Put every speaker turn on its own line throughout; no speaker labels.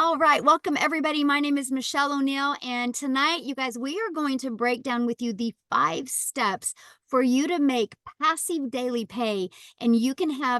All right, welcome everybody. My name is Michelle O'Neill, and tonight, you guys, we are going to break down with you the 5 steps for you to make passive daily pay, and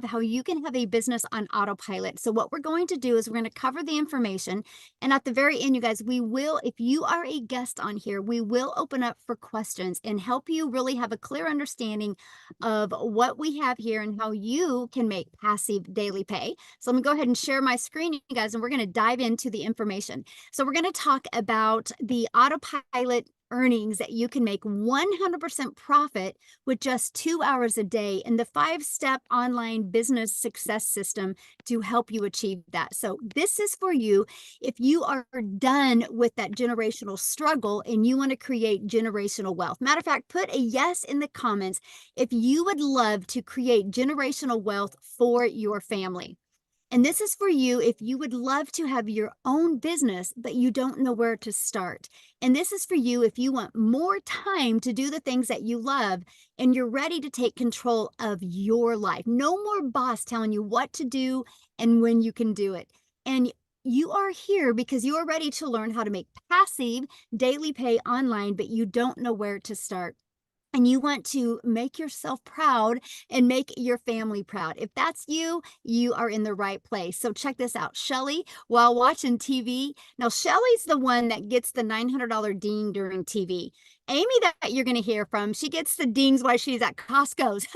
how you can have a business on autopilot. So what we're going to do is we're going to cover the information, and at the very end, you guys, we will, if you are a guest on here, we will open up for questions and help you really have a clear understanding of what we have here and how you can make passive daily pay. So I'm gonna go ahead and share my screen, you guys, and we're gonna dive into the information. So we're gonna talk about the autopilot earnings that you can make 100% profit with just 2 hours a day and the 5-step online business success system to help you achieve that. So this is for you if you are done with that generational struggle and you want to create generational wealth. Matter of fact, put a yes in the comments if you would love to create generational wealth for your family. And this is for you if you would love to have your own business, but you don't know where to start. And this is for you if you want more time to do the things that you love and you're ready to take control of your life. No more boss telling you what to do and when you can do it. And you are here because you are ready to learn how to make passive daily pay online, but you don't know where to start. And you want to make yourself proud and make your family proud. If that's you, you are in the right place. So check this out. Shelly, while watching TV, now Shelly's the one that gets the $900 ding during TV. Amy, that you're going to hear from, she gets the dings while she's at Costco's.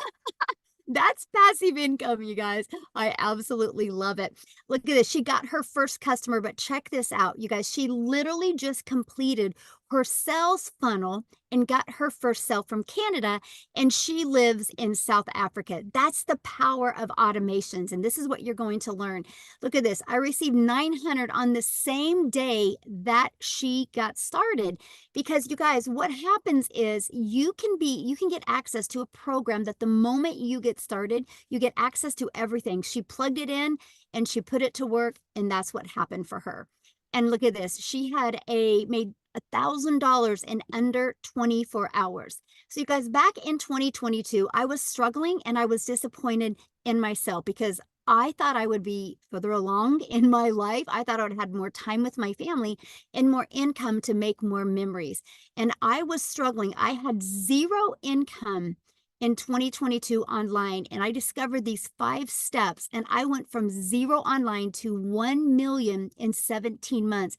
That's passive income, you guys. I absolutely love it. Look at this. She got her first customer, but check this out, you guys. She literally just completed her sales funnel and got her first sale from Canada, and she lives in South Africa. That's the power of automations, and this is what you're going to learn. Look at this. I received 900 on the same day that she got started, because you guys, what happens is you can get access to a program that the moment you get started, you get access to everything. She plugged it in and she put it to work, and that's what happened for her. And look at this. She had made $1,000 in under 24 hours. So you guys, back in 2022, I was struggling and I was disappointed in myself because I thought I would be further along in my life. I thought I would have had more time with my family and more income to make more memories. And I was struggling. I had zero income in 2022 online, and I discovered these 5 steps, and I went from zero online to 1 million in 17 months.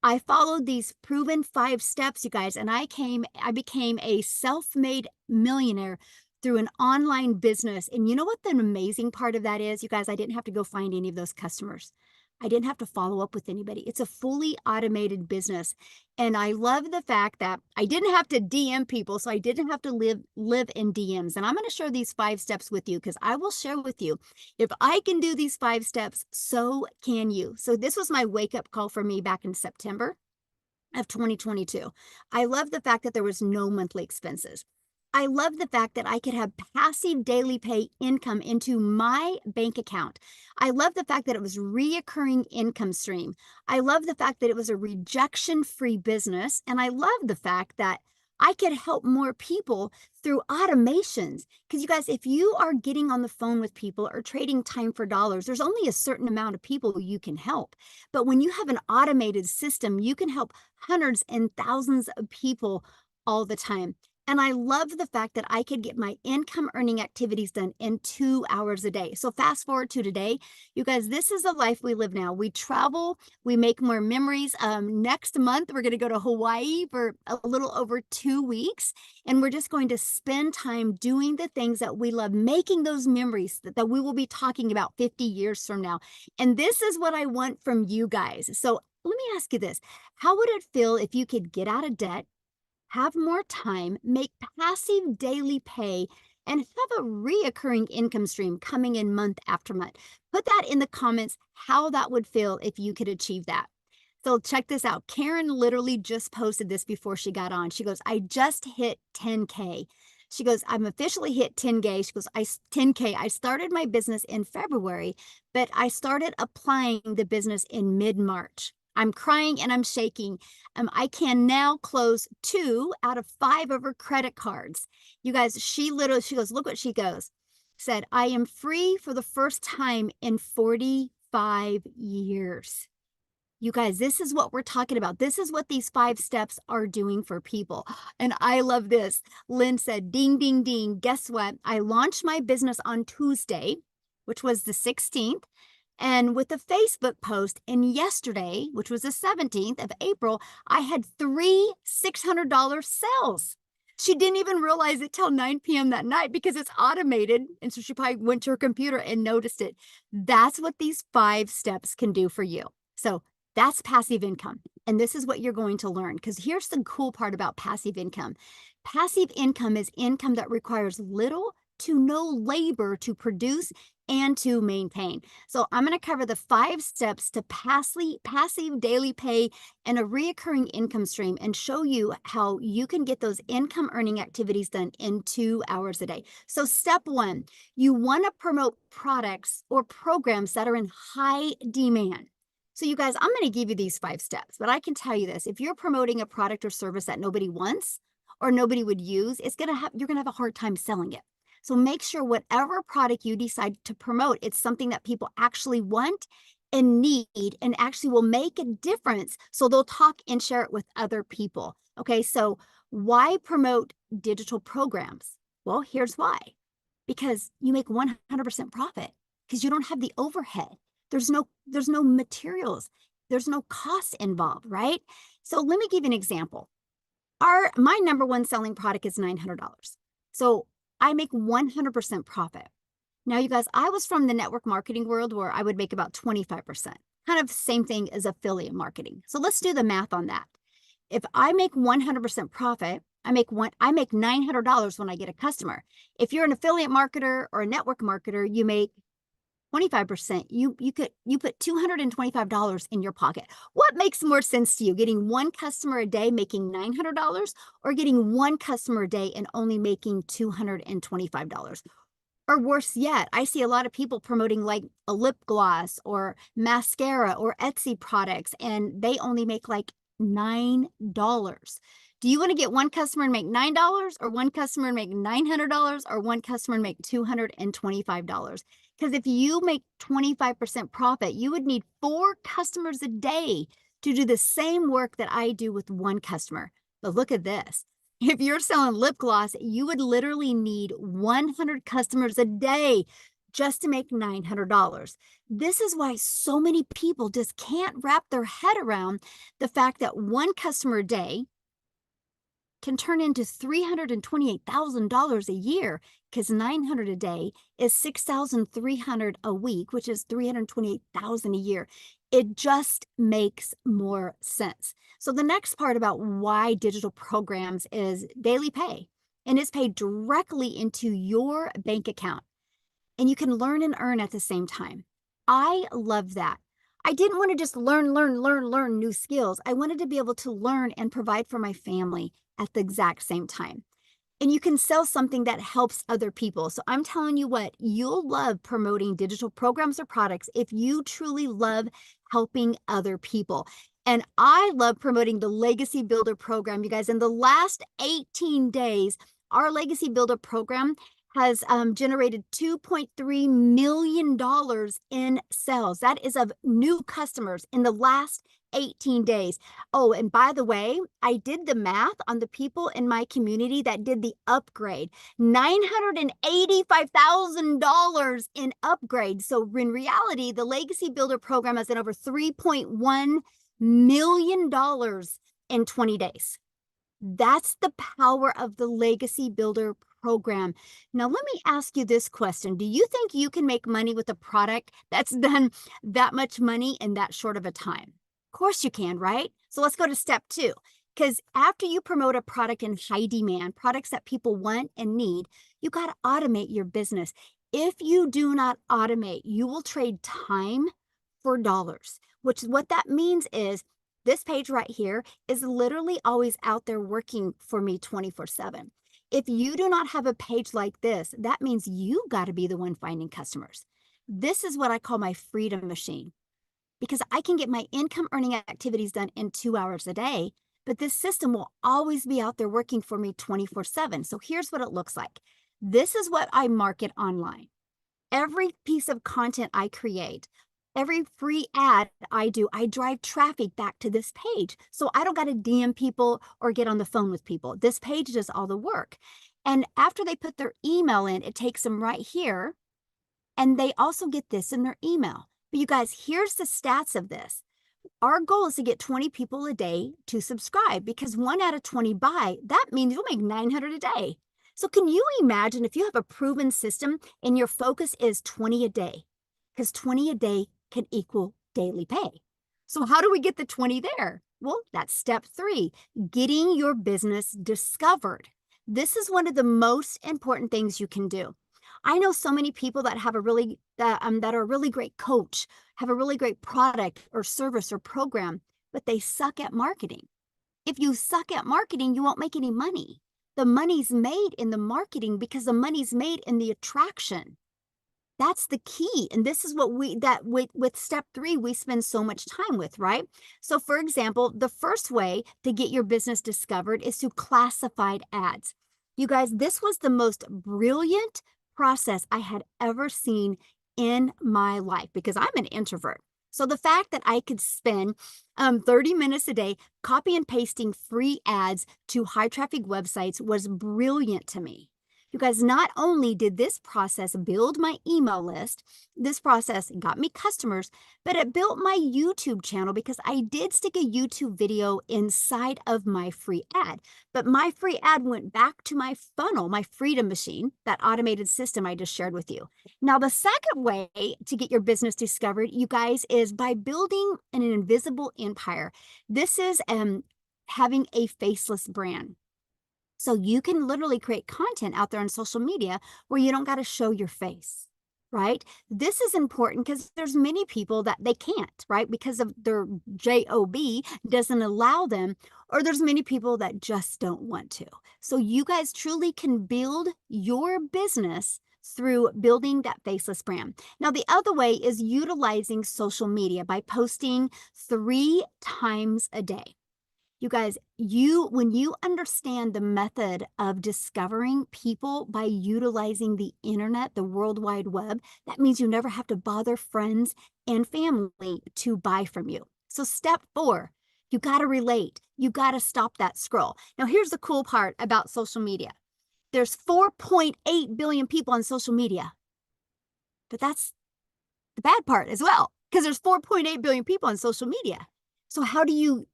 I followed these proven 5 steps, you guys, and I became a self-made millionaire through an online business. And you know what the amazing part of that is, you guys? I didn't have to go find any of those customers. I didn't have to follow up with anybody. It's a fully automated business. And I love the fact that I didn't have to DM people, so I didn't have to live in DMs. And I'm going to share these 5 steps with you because I will share with you, if I can do these 5 steps, so can you. So this was my wake-up call for me back in September of 2022. I love the fact that there was no monthly expenses. I love the fact that I could have passive daily pay income into my bank account. I love the fact that it was reoccurring income stream. I love the fact that it was a rejection-free business. And I love the fact that I could help more people through automations. Because you guys, if you are getting on the phone with people or trading time for dollars, there's only a certain amount of people you can help. But when you have an automated system, you can help hundreds and thousands of people all the time. And I love the fact that I could get my income earning activities done in 2 hours a day. So fast forward to today, you guys, this is the life we live now. We travel, we make more memories. Next month, we're going to go to Hawaii for a little over 2 weeks. And we're just going to spend time doing the things that we love, making those memories that we will be talking about 50 years from now. And this is what I want from you guys. So let me ask you this. How would it feel if you could get out of debt, have more time, make passive daily pay, and have a reoccurring income stream coming in month after month? Put that in the comments how that would feel if you could achieve that. So check this out. Karen literally just posted this before she got on. She goes, I just hit 10K. She goes, I'm officially hit 10K. She goes, 10K. I started my business in February, but I started applying the business in mid-March. I'm crying and I'm shaking. I can now close 2 out of 5 of her credit cards. You guys, she goes, look what she said, I am free for the first time in 45 years. You guys, this is what we're talking about. This is what these 5 steps are doing for people. And I love this. Lynn said, ding, ding, ding. Guess what? I launched my business on Tuesday, which was the 16th. And with a Facebook post, and yesterday, which was the 17th of April, I had 3 $600 sales. She didn't even realize it till 9 p.m. that night because it's automated. And so she probably went to her computer and noticed it. That's what these 5 steps can do for you. So that's passive income. And this is what you're going to learn, because here's the cool part about passive income. Passive income is income that requires little to no labor to produce and to maintain. So I'm going to cover the 5 steps to passive daily pay and a reoccurring income stream, and show you how you can get those income earning activities done in 2 hours a day. So step 1, you want to promote products or programs that are in high demand. So you guys, I'm going to give you these 5 steps, but I can tell you this: if you're promoting a product or service that nobody wants or nobody would use, you're going to have a hard time selling it. So make sure whatever product you decide to promote, it's something that people actually want and need and actually will make a difference. So they'll talk and share it with other people. Okay, so why promote digital programs? Well, here's why. Because you make 100% profit, because you don't have the overhead. There's no materials. There's no cost involved, right? So let me give you an example. My number one selling product is $900. So I make 100% profit. Now, you guys, I was from the network marketing world where I would make about 25%, kind of same thing as affiliate marketing. So let's do the math on that. If I make 100% profit, I make $900 when I get a customer. If you're an affiliate marketer or a network marketer, you make 25%. You put $225 in your pocket. What makes more sense to you, getting one customer a day making $900, or getting one customer a day and only making $225? Or worse yet, I see a lot of people promoting like a lip gloss or mascara or Etsy products, and they only make like $9. Do you want to get one customer and make $9, or one customer and make $900, or one customer and make $225? Because if you make 25% profit, you would need 4 customers a day to do the same work that I do with one customer. But look at this. If you're selling lip gloss, you would literally need 100 customers a day just to make $900. This is why so many people just can't wrap their head around the fact that one customer a day can turn into $328,000 a year, because 900 a day is 6,300 a week, which is 328,000 a year. It just makes more sense. So the next part about why digital programs is daily pay, and it's paid directly into your bank account, and you can learn and earn at the same time. I love that. I didn't want to just learn new skills. I wanted to be able to learn and provide for my family at the exact same time. And you can sell something that helps other people. So I'm telling you what, you'll love promoting digital programs or products if you truly love helping other people. And I love promoting the Legacy Builder program, you guys. In the last 18 days, our Legacy Builder program has generated $2.3 million in sales. That is of new customers in the last 18 days. Oh, and by the way, I did the math on the people in my community that did the upgrade. $985,000 in upgrade. So in reality, the Legacy Builder program has done over $3.1 million in 20 days. That's the power of the Legacy Builder program. Now, let me ask you this question. Do you think you can make money with a product that's done that much money in that short of a time? Of course you can, right? So let's go to step 2. Because after you promote a product in high demand, products that people want and need, you got to automate your business. If you do not automate, you will trade time for dollars, which what that means is this page right here is literally always out there working for me 24/7. If you do not have a page like this, that means you got to be the one finding customers. This is what I call my freedom machine, because I can get my income earning activities done in 2 hours a day, but this system will always be out there working for me 24/7. So here's what it looks like. This is what I market online. Every piece of content I create, Every free ad I do, I drive traffic back to this page. So I don't got to DM people or get on the phone with people. This page does all the work. And after they put their email in, it takes them right here. And they also get this in their email. But you guys, here's the stats of this. Our goal is to get 20 people a day to subscribe, because 1 out of 20 buy. That means you'll make 900 a day. So can you imagine if you have a proven system and your focus is 20 a day? Because 20 a day can equal daily pay. So how do we get the 20 there? Well, that's step 3, getting your business discovered. This is one of the most important things you can do. I know so many people that have a really that are a really great coach, have a really great product or service or program, but they suck at marketing. If you suck at marketing, you won't make any money. The money's made in the marketing because the money's made in the attraction. That's the key. And this is what with step 3, we spend so much time with, right? So for example, the first way to get your business discovered is through classified ads. You guys, this was the most brilliant process I had ever seen in my life, because I'm an introvert. So the fact that I could spend 30 minutes a day copy and pasting free ads to high traffic websites was brilliant to me. You guys, not only did this process build my email list, this process got me customers, but it built my YouTube channel, because I did stick a YouTube video inside of my free ad. But my free ad went back to my funnel, my Freedom Machine, that automated system I just shared with you. Now, the second way to get your business discovered, you guys, is by building an invisible empire. This is having a faceless brand. So you can literally create content out there on social media where you don't got to show your face, right? This is important because there's many people that they can't, right? Because of their job doesn't allow them, or there's many people that just don't want to. So you guys truly can build your business through building that faceless brand. Now, the other way is utilizing social media by posting 3 times a day. You guys, when you understand the method of discovering people by utilizing the internet, the World Wide Web, that means you never have to bother friends and family to buy from you. So step 4, you got to relate. You got to stop that scroll. Now, here's the cool part about social media. There's 4.8 billion people on social media, but that's the bad part as well, because there's 4.8 billion people on social media. So how do you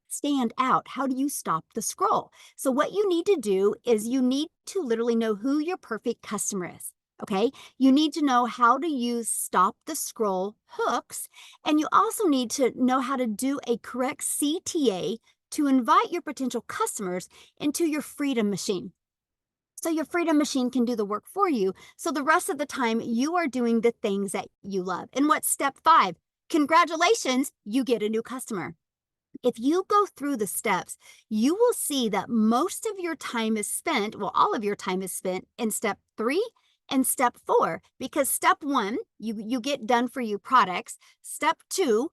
stand out? How do you stop the scroll? So what you need to do is you need to literally know who your perfect customer is. Okay. You need to know how to use stop the scroll hooks. And you also need to know how to do a correct CTA to invite your potential customers into your Freedom Machine. So your Freedom Machine can do the work for you. So the rest of the time you are doing the things that you love. And what's step 5? Congratulations, you get a new customer. If you go through the steps, you will see that most of your time is spent, well, all of your time is spent in step 3 and step 4, because step 1, you get done for you products. Step 2,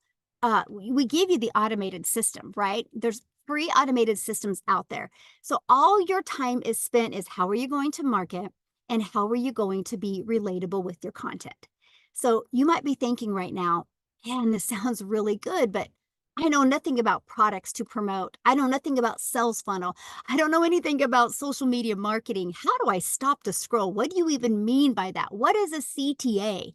we give you the automated system, right? There's free automated systems out there. So all your time is spent is how are you going to market and how are you going to be relatable with your content? So you might be thinking right now, man, this sounds really good, but I know nothing about products to promote. I know nothing about sales funnel. I don't know anything about social media marketing. How do I stop the scroll? What do you even mean by that? What is a CTA?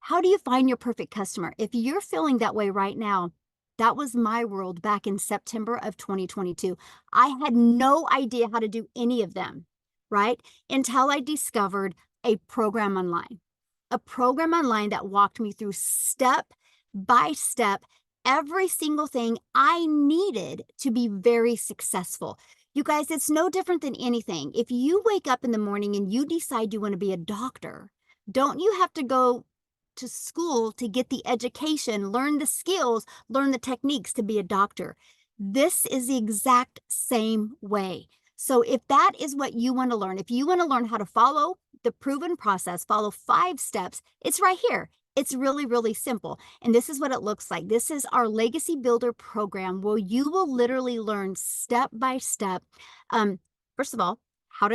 How do you find your perfect customer? If you're feeling that way right now, that was my world back in September of 2022. I had no idea how to do any of them, right? Until I discovered a program online that walked me through step by step every single thing I needed to be very successful. You guys, it's no different than anything. If you wake up in the morning and you decide you want to be a doctor, don't you have to go to school to get the education, learn the skills, learn the techniques to be a doctor? This is the exact same way. So if that is what you want to learn, if you want to learn how to follow the proven process, follow 5 steps, it's right here. It's really, really simple. And this is what it looks like. This is our Legacy Builder program where you will literally learn step by step. First of all, how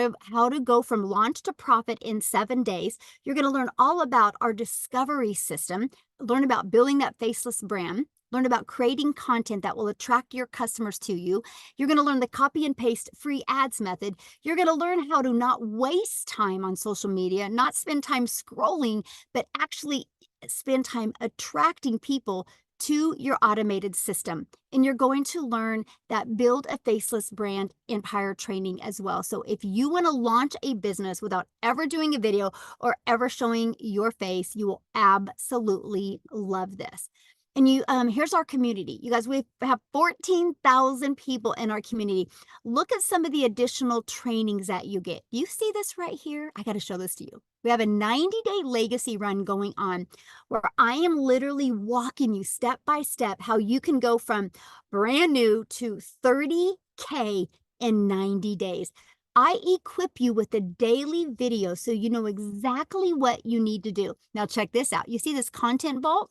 to go from launch to profit in 7 days. You're going to learn all about our discovery system, learn about building that faceless brand, learn about creating content that will attract your customers to you. You're going to learn the copy and paste free ads method. You're going to learn how to not waste time on social media, not spend time scrolling, but actually spend time attracting people to your automated system. And you're going to learn that build a faceless brand empire training as well. So if you want to launch a business without ever doing a video or ever showing your face, you will absolutely love this. And here's our community. You guys, we have 14,000 people in our community. Look at some of the additional trainings that you get. You see this right here? I got to show this to you. We have a 90-day legacy run going on where I am literally walking you step by step how you can go from brand new to 30K in 90 days. I equip you with a daily video so you know exactly what you need to do. Now check this out. You see this content vault?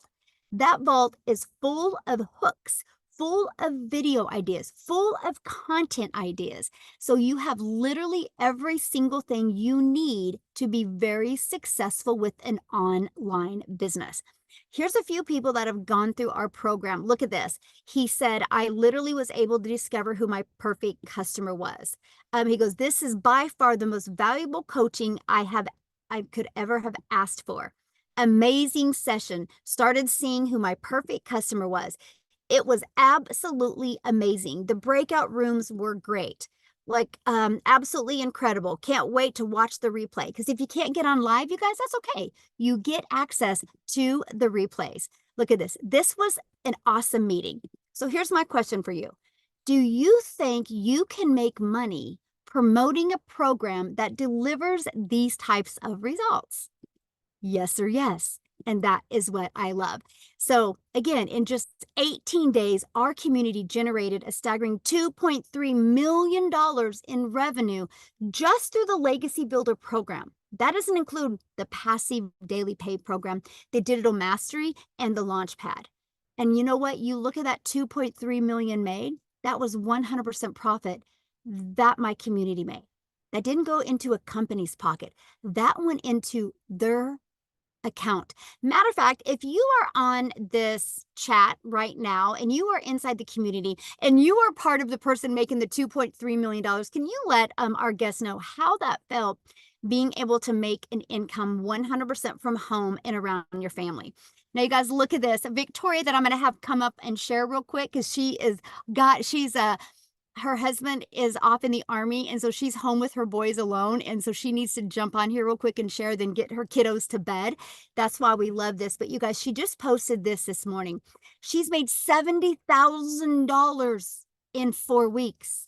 That vault is full of hooks, full of video ideas, full of content ideas. So you have literally every single thing you need to be very successful with an online business. Here's a few people that have gone through our program. Look at this. He said, I literally was able to discover who my perfect customer was. He goes, this is by far the most valuable coaching I could ever have asked for. Amazing session. Started seeing who my perfect customer was. It was absolutely amazing. The breakout rooms were great. Like, absolutely incredible. Can't wait to watch the replay. Because if you can't get on live, you guys, that's okay. You get access to the replays. Look at this. This was an awesome meeting. So here's my question for you. Do you think you can make money promoting a program that delivers these types of results? Yes or yes. And that is what I love. So again, in just 18 days, our community generated a staggering $2.3 million in revenue just through the Legacy Builder program. That doesn't include the passive daily pay program, the digital mastery, and the Launchpad. And you know what? You look at that 2.3 million made, that was 100% profit that my community made. That didn't go into a company's pocket. That went into their account. Matter of fact, if you are on this chat right now and you are inside the community and you are part of the person making the $2.3 million, can you let our guests know how that felt being able to make an income 100% from home and around your family? Now, you guys, look at this. Victoria, that I'm going to have come up and share real quick because her husband is off in the Army, and so she's home with her boys alone, and so she needs to jump on here real quick and share, then get her kiddos to bed. That's why we love this. But you guys, she just posted this morning. She's made $70,000 in 4 weeks.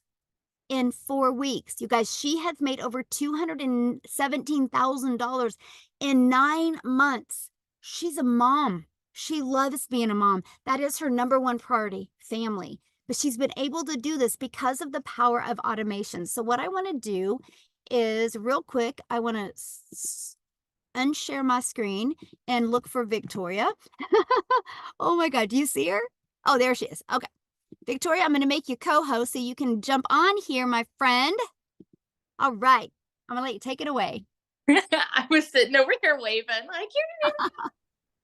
In 4 weeks. You guys, she has made over $217,000 in 9 months. She's a mom. She loves being a mom. That is her number one priority, family. But she's been able to do this because of the power of automation. So what I want to do is real quick, I want to unshare my screen and look for Victoria. Oh my God, do you see her? Oh, there she is. Okay. Victoria, I'm going to make you co-host so you can jump on here, my friend. All right. I'm going to let you take it away.
I was sitting over here waving like, hey,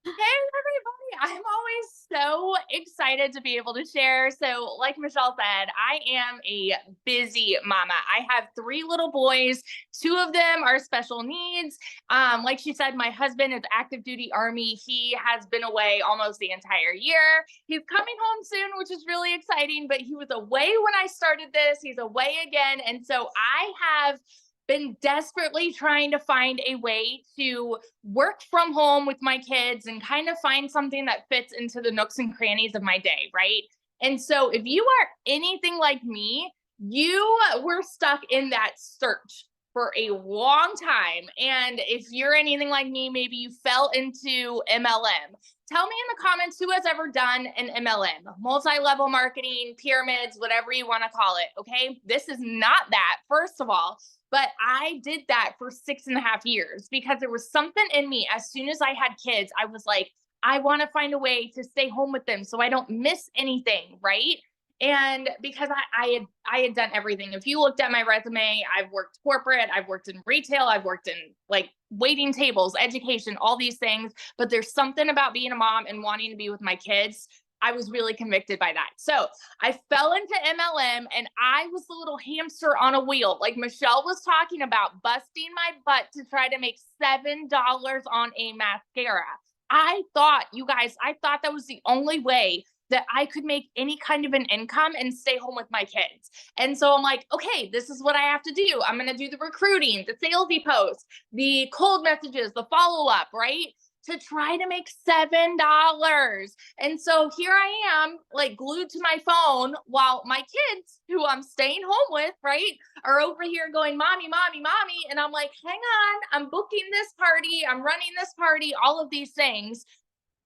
everybody. I'm always so excited to be able to share. So like Michelle said, I am a busy mama. I have 3 little boys. 2 of them are special needs. Like she said, my husband is active duty Army. He has been away almost the entire year. He's coming home soon, which is really exciting, but he was away when I started this. He's away again. And so I have been desperately trying to find a way to work from home with my kids and kind of find something that fits into the nooks and crannies of my day, right? And so if you are anything like me, you were stuck in that search for a long time. And if you're anything like me, maybe you fell into MLM. Tell me in the comments who has ever done an MLM, multi-level marketing, pyramids, whatever you want to call it. Okay. This is not that, first of all. But I did that for 6.5 years because there was something in me. As soon as I had kids, I was like, I want to find a way to stay home with them so I don't miss anything, right? And because I had done everything. If you looked at my resume, I've worked corporate, I've worked in retail, I've worked in like waiting tables, education, all these things. But there's something about being a mom and wanting to be with my kids. I was really convicted by that. So I fell into MLM and I was the little hamster on a wheel. Like Michelle was talking about, busting my butt to try to make $7 on a mascara. I thought, you guys, I thought that was the only way that I could make any kind of an income and stay home with my kids. And so I'm like, okay, this is what I have to do. I'm going to do the recruiting, the salesy posts, the cold messages, the follow up, right? To try to make $7. And so here I am, like glued to my phone while my kids, who I'm staying home with, right, are over here going, mommy, mommy, mommy. And I'm like, hang on, I'm booking this party, I'm running this party, all of these things.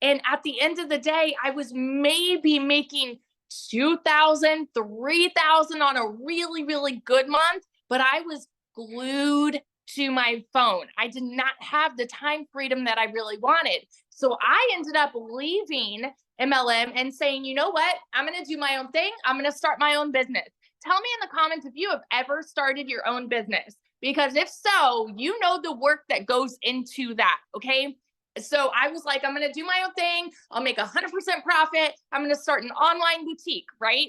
And at the end of the day, I was maybe making 2,000, 3,000 on a really, really good month, but I was glued to my phone. I did not have the time freedom that I really wanted. So I ended up leaving MLM and saying, you know what? I'm going to do my own thing. I'm going to start my own business. Tell me in the comments if you have ever started your own business, because if so, you know the work that goes into that. Okay. So I was like, I'm going to do my own thing. I'll make 100% profit. I'm going to start an online boutique, right?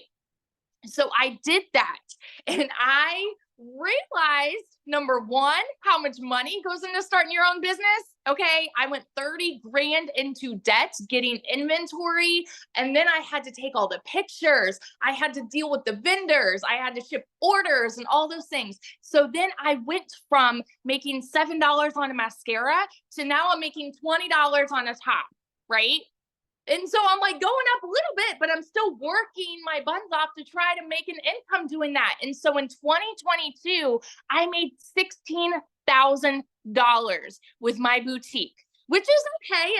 So I did that. And I realized, number one, how much money goes into starting your own business. Okay. I went 30 grand into debt getting inventory. And then I had to take all the pictures. I had to deal with the vendors. I had to ship orders and all those things. So then I went from making $7 on a mascara to now I'm making $20 on a top, right? And so I'm like going up a little bit, but I'm still working my buns off to try to make an income doing that. And so in 2022, I made $16,000 with my boutique, which is okay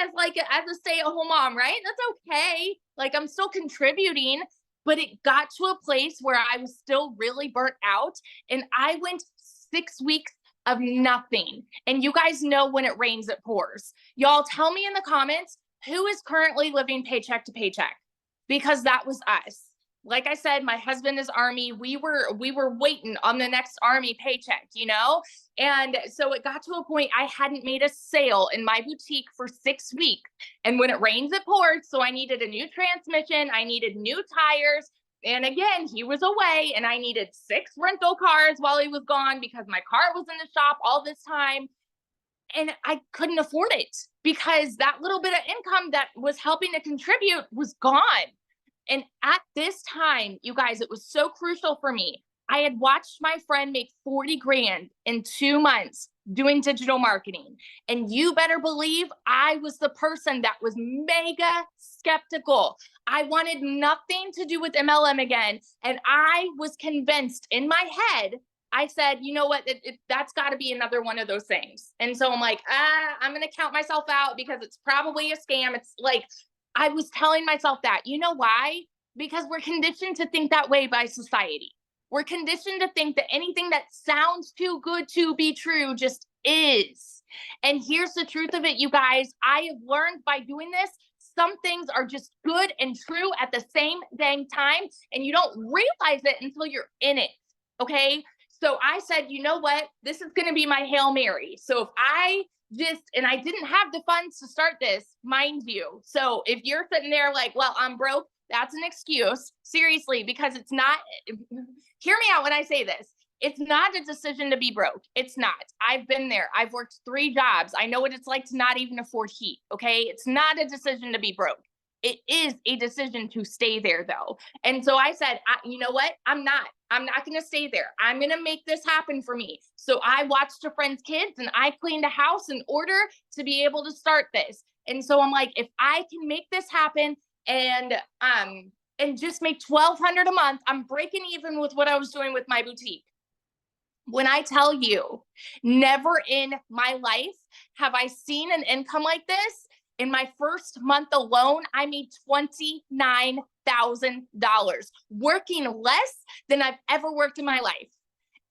as a stay-at-home mom, right? That's okay. Like I'm still contributing, but it got to a place where I was still really burnt out. And I went 6 weeks of nothing. And you guys know when it rains, it pours. Y'all tell me in the comments, who is currently living paycheck to paycheck? Because that was us. Like I said, my husband is Army. We were waiting on the next Army paycheck, you know? And so it got to a point I hadn't made a sale in my boutique for 6 weeks. And when it rains, it pours. So I needed a new transmission. I needed new tires. And again, he was away and I needed 6 rental cars while he was gone because my car was in the shop all this time. And I couldn't afford it because that little bit of income that was helping to contribute was gone. And at this time, you guys, it was so crucial for me. I had watched my friend make 40 grand in 2 months doing digital marketing. And you better believe I was the person that was mega skeptical. I wanted nothing to do with MLM again. And I was convinced in my head, I said, you know what, that's got to be another one of those things. And so I'm like, I'm going to count myself out because it's probably a scam. It's like, I was telling myself that. You know why? Because we're conditioned to think that way by society. We're conditioned to think that anything that sounds too good to be true just is. And here's the truth of it, you guys. I have learned by doing this, some things are just good and true at the same dang time. And you don't realize it until you're in it. Okay. So I said, you know what? This is going to be my Hail Mary. So if I and I didn't have the funds to start this, mind you. So if you're sitting there like, well, I'm broke, that's an excuse. Seriously, because it's not, hear me out when I say this. It's not a decision to be broke. It's not. I've been there. I've worked 3 jobs. I know what it's like to not even afford heat. Okay. It's not a decision to be broke. It is a decision to stay there though. And so I said, you know what? I'm not going to stay there. I'm going to make this happen for me. So I watched a friend's kids and I cleaned a house in order to be able to start this. And so I'm like, if I can make this happen and just make $1,200 a month, I'm breaking even with what I was doing with my boutique. When I tell you, never in my life have I seen an income like this. In my first month alone, I made $29,000, working less than I've ever worked in my life.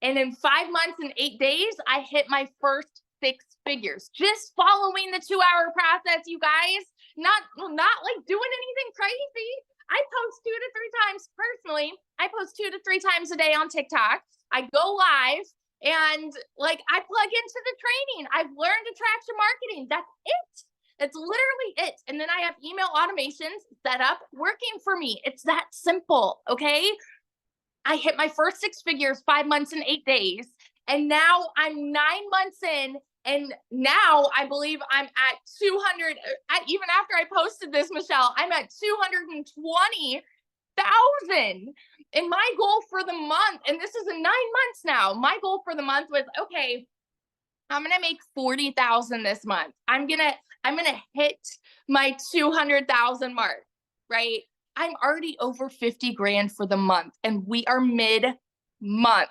And in 5 months and 8 days, I hit my first 6 figures, just following the 2-hour process, you guys. Not like doing anything crazy. I post 2 to 3 times personally. I post 2 to 3 times a day on TikTok. I go live And like I plug into the training. I've learned attraction marketing. That's it. That's literally it. And then I have email automations set up working for me. It's that simple. Okay. I hit my first six figures 5 months and 8 days. And now I'm 9 months in. And now I believe I'm at 200. Even after I posted this, Michelle, I'm at 220,000. And my goal for the month, and this is in 9 months now, my goal for the month was, okay, I'm gonna make 40,000 this month. I'm gonna hit my 200,000 mark, right? I'm already over 50 grand for the month, and we are mid month.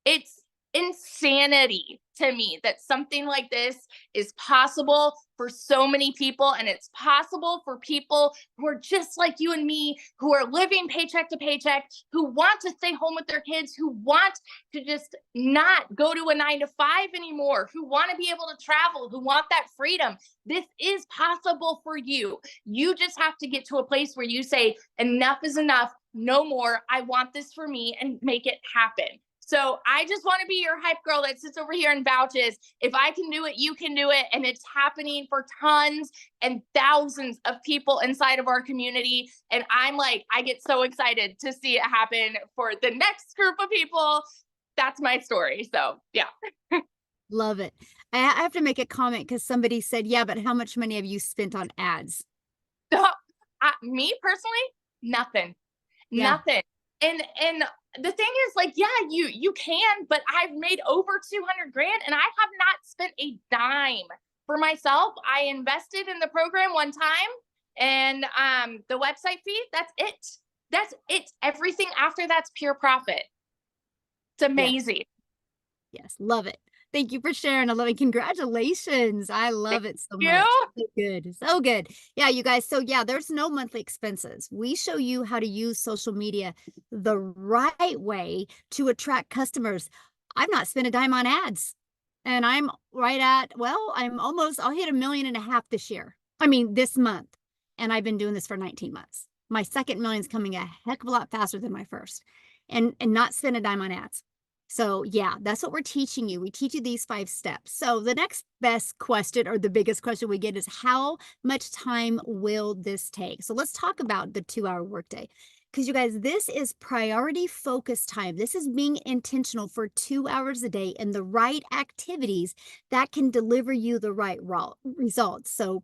It's insanity to me that something like this is possible for so many people. And it's possible for people who are just like you and me, who are living paycheck to paycheck, who want to stay home with their kids, who want to just not go to a 9 to 5 anymore, who want to be able to travel, who want that freedom. This is possible for you. You just have to get to a place where you say, enough is enough, no more. I want this for me, and make it happen. So I just want to be your hype girl that sits over here and vouches. If I can do it, you can do it. And it's happening for tons and thousands of people inside of our community. And I'm like, I get so excited to see it happen for the next group of people. That's my story. So yeah.
Love it. I have to make a comment because somebody said, yeah, but how much money have you spent on ads?
Me personally, nothing.
Yeah.
Nothing. And the thing is, like, yeah, you can, but I've made over 200 grand and I have not spent a dime for myself. I invested in the program one time, and the website fee, that's it. That's it. Everything after that's pure profit. It's
Yes.
amazing.
Yes. Love it. Thank you for sharing. I love it. Congratulations. I
Thank
love it so
you.
much. So good. So good. Yeah, you guys. So, yeah, there's no monthly expenses. We show you how to use social media the right way to attract customers. I've not spent a dime on ads. And I'm right at, well, I'll hit 1.5 million this year. I mean, this month. And I've been doing this for 19 months. My second million's coming a heck of a lot faster than my first. And not spend a dime on ads. So yeah, that's what we're teaching you. We teach you these 5 steps. So the next best question, or the biggest question we get, is how much time will this take? So let's talk about the 2-hour workday. Because you guys, this is priority focus time. This is being intentional for 2 hours a day in the right activities that can deliver you the right results. So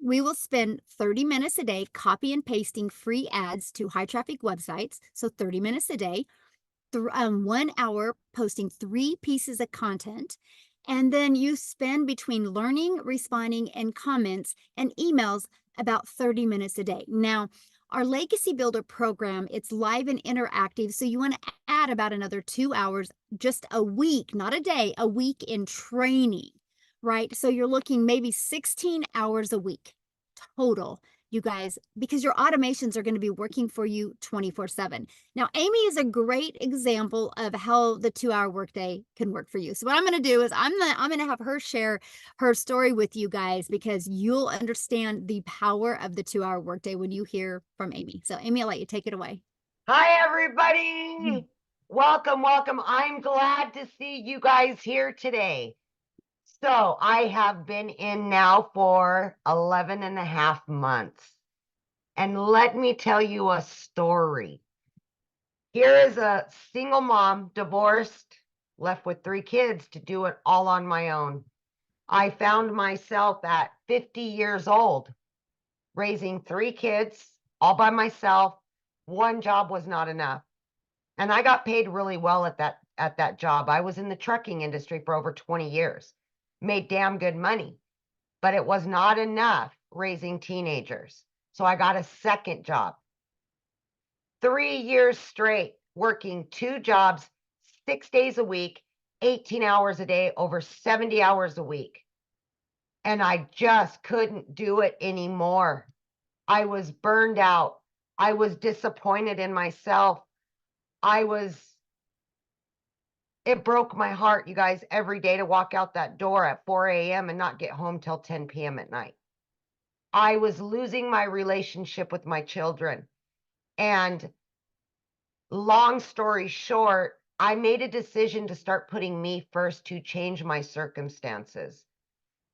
we will spend 30 minutes a day copy and pasting free ads to high traffic websites. So 30 minutes a day. 1 hour posting 3 pieces of content. And then you spend between learning, responding, and comments and emails about 30 minutes a day. Now, our Legacy Builder program, it's live and interactive. So you want to add about another 2 hours, just a week, not a day, a week in training, right? So you're looking maybe 16 hours a week total, you guys, because your automations are going to be working for you 24/7. Now, Amy is a great example of how the 2-hour workday can work for you. So what I'm going to do is I'm going to have her share her story with you guys, because you'll understand the power of the 2-hour workday when you hear from Amy. So Amy, I'll let you take it away.
Hi, everybody. Welcome, welcome. I'm glad to see you guys here today. So I have been in now for 11 and a half months. And let me tell you a story. Here is a single mom, divorced, left with 3 kids to do it all on my own. I found myself at 50 years old, raising 3 kids all by myself. One job was not enough. And I got paid really well at that job. I was in the trucking industry for over 20 years, made damn good money, but it was not enough raising teenagers. So I got a second job. 3 years straight, working 2 jobs, 6 days a week, 18 hours a day, over 70 hours a week. And I just couldn't do it anymore. I was burned out. I was disappointed in myself. It broke my heart, you guys, every day to walk out that door at 4 a.m. and not get home till 10 p.m. at night. I was losing my relationship with my children. And long story short, I made a decision to start putting me first to change my circumstances.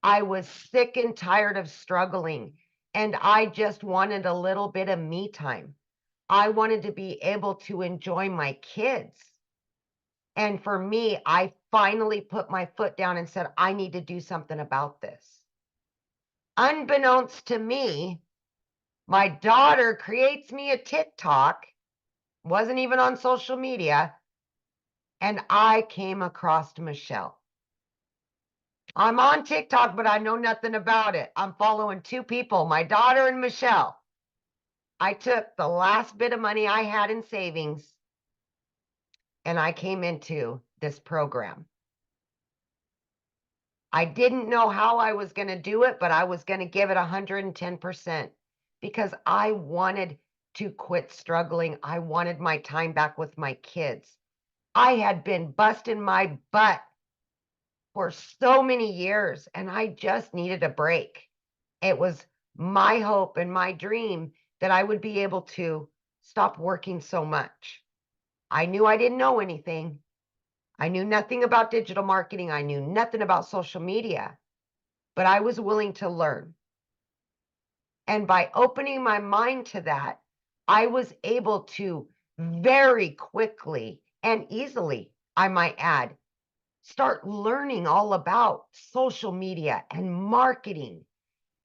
I was sick and tired of struggling, and I just wanted a little bit of me time. I wanted to be able to enjoy my kids. And for me, I finally put my foot down and said, I need to do something about this. Unbeknownst to me, my daughter creates me a TikTok, wasn't even on social media, and I came across Michelle. I'm on TikTok, but I know nothing about it. I'm following two people, my daughter and Michelle. I took the last bit of money I had in savings and I came into this program. I didn't know how I was going to do it, but I was going to give it 110% because I wanted to quit struggling. I wanted my time back with my kids. I had been busting my butt for so many years and I just needed a break. It was my hope and my dream that I would be able to stop working so much. I knew I didn't know anything. I knew nothing about digital marketing. I knew nothing about social media, but I was willing to learn. And by opening my mind to that, I was able to very quickly and easily, I might add, start learning all about social media and marketing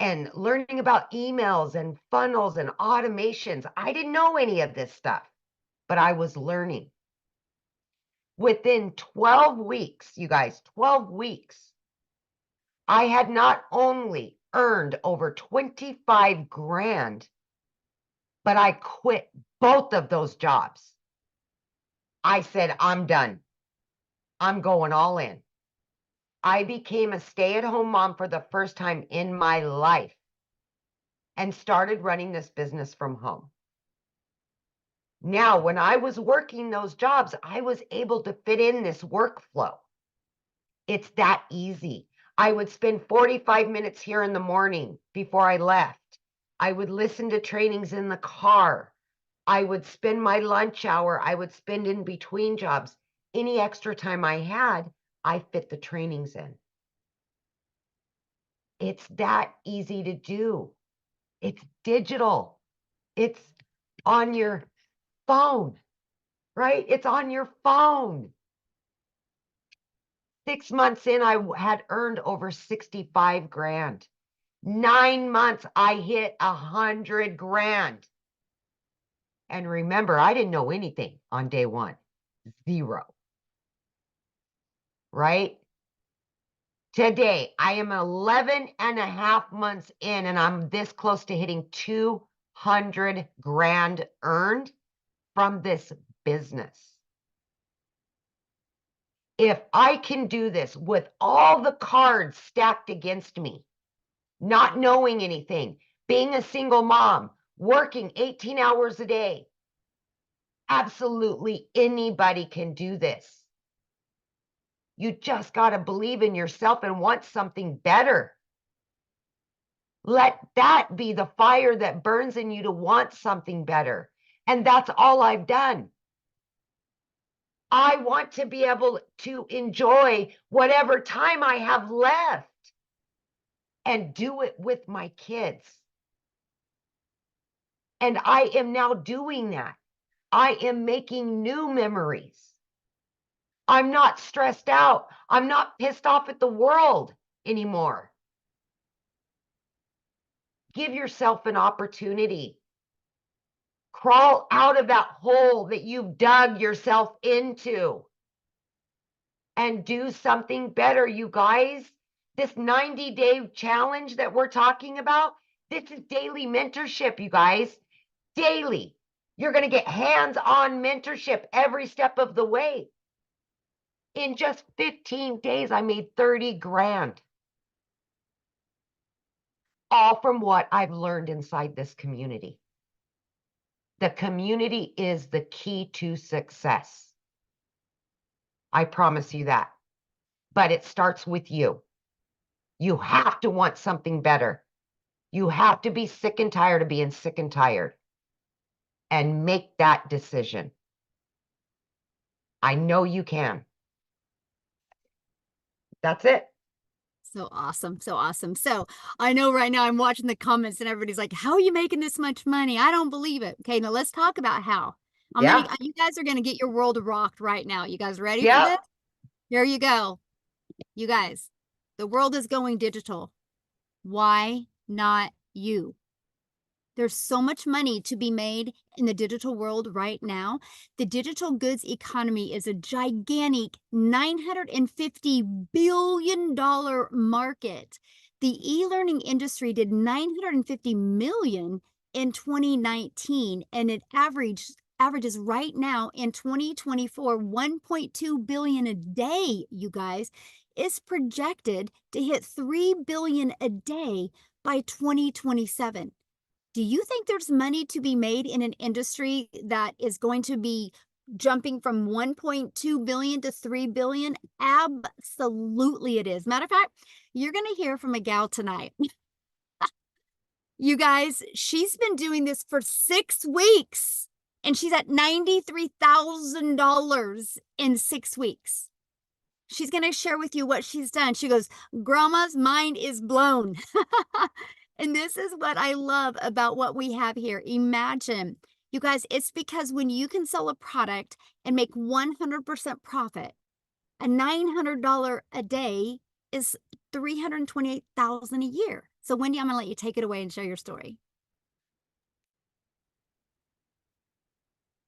and learning about emails and funnels and automations. I didn't know any of this stuff, but I was learning. Within 12 weeks, you guys, 12 weeks, I had not only earned over 25 grand, but I quit both of those jobs. I said, I'm done. I'm going all in. I became a stay-at-home mom for the first time in my life and started running this business from home. Now, when I was working those jobs, I was able to fit in this workflow. It's that easy. I would spend 45 minutes here in the morning before I left. I would listen to trainings in the car. I would spend my lunch hour. I would spend in between jobs. Any extra time I had, I fit the trainings in. It's that easy to do. It's digital. It's on your phone, right? It's on your phone. 6 months in, I had earned over 65 grand. 9 months, I hit 100 grand. And remember, I didn't know anything on day one. Zero. Right? Today, I am 11 and a half months in, and I'm this close to hitting 200 grand earned from this business. If I can do this with all the cards stacked against me, not knowing anything, being a single mom, working 18 hours a day, absolutely anybody can do this. You just got to believe in yourself and want something better. Let that be the fire that burns in you to want something better. And that's all I've done. I want to be able to enjoy whatever time I have left and do it with my kids. And I am now doing that. I am making new memories. I'm not stressed out. I'm not pissed off at the world anymore. Give yourself an opportunity. Crawl out of that hole that you've dug yourself into and do something better, you guys. This 90-day challenge that we're talking about, this is daily mentorship, you guys. Daily. You're going to get hands-on mentorship every step of the way. In just 15 days, I made 30 grand. All from what I've learned inside this community. The community is the key to success. I promise you that. But it starts with you. You have to want something better. You have to be sick and tired of being sick and tired. And make that decision. I know you can. That's it.
So awesome. So awesome. So I know right now I'm watching the comments and everybody's like, how are you making this much money? I don't believe it. Okay, now let's talk about how.
Yeah.
You guys are gonna get your world rocked right now. You guys ready for
Yep.
this? Here you go. You guys, the world is going digital. Why not you? There's so much money to be made in the digital world right now. The digital goods economy is a gigantic $950 billion market. The e-learning industry did 950 million in 2019, and it averages right now in 2024 1.2 billion a day, you guys. Is projected to hit 3 billion a day by 2027. Do you think there's money to be made in an industry that is going to be jumping from 1.2 billion to 3 billion? Absolutely it is. Matter of fact, you're going to hear from a gal tonight. You guys, she's been doing this for 6 weeks and she's at $93,000 in 6 weeks. She's going to share with you what she's done. She goes, Grandma's mind is blown. And this is what I love about what we have here. Imagine, you guys, it's because when you can sell a product and make 100% profit, a $900 a day is $328,000 a year. So Wendy, I'm going to let you take it away and share your story.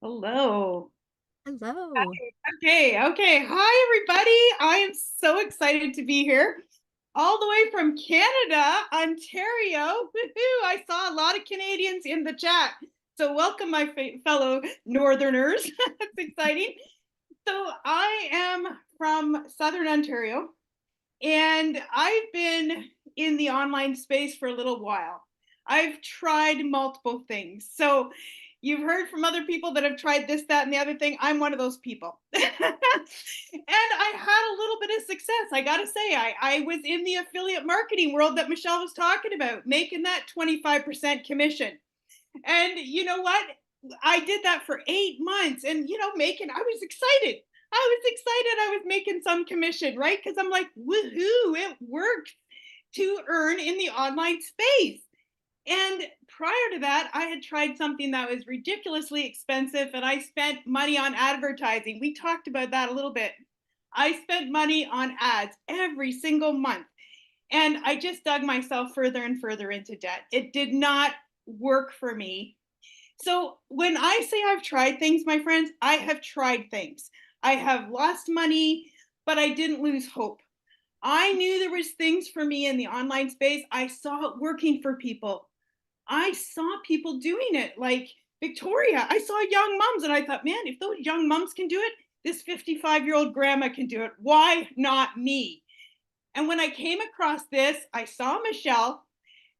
Hello.
Hello.
Okay. Hi, everybody. I am so excited to be here. All the way from Canada, Ontario. Woohoo! I saw a lot of Canadians in the chat. So welcome, my fellow Northerners. That's exciting. So I am from Southern Ontario, and I've been in the online space for a little while. I've tried multiple things. So you've heard from other people that have tried this, that, and the other thing. I'm one of those people. And I had a little bit of success. I got to say, I was in the affiliate marketing world that Michelle was talking about, making that 25% commission. And you know what? I did that for 8 months and, I was excited. I was making some commission, right? Because I'm like, woohoo, it works to earn in the online space. And prior to that, I had tried something that was ridiculously expensive and I spent money on advertising. We talked about that a little bit. I spent money on ads every single month. And I just dug myself further and further into debt. It did not work for me. So when I say I've tried things, my friends, I have tried things. I have lost money, but I didn't lose hope. I knew there was things for me in the online space. I saw it working for people. I saw people doing it, like Victoria. I saw young moms and I thought, man, if those young moms can do it, this 55-year-old grandma can do it. Why not me? And when I came across this, I saw Michelle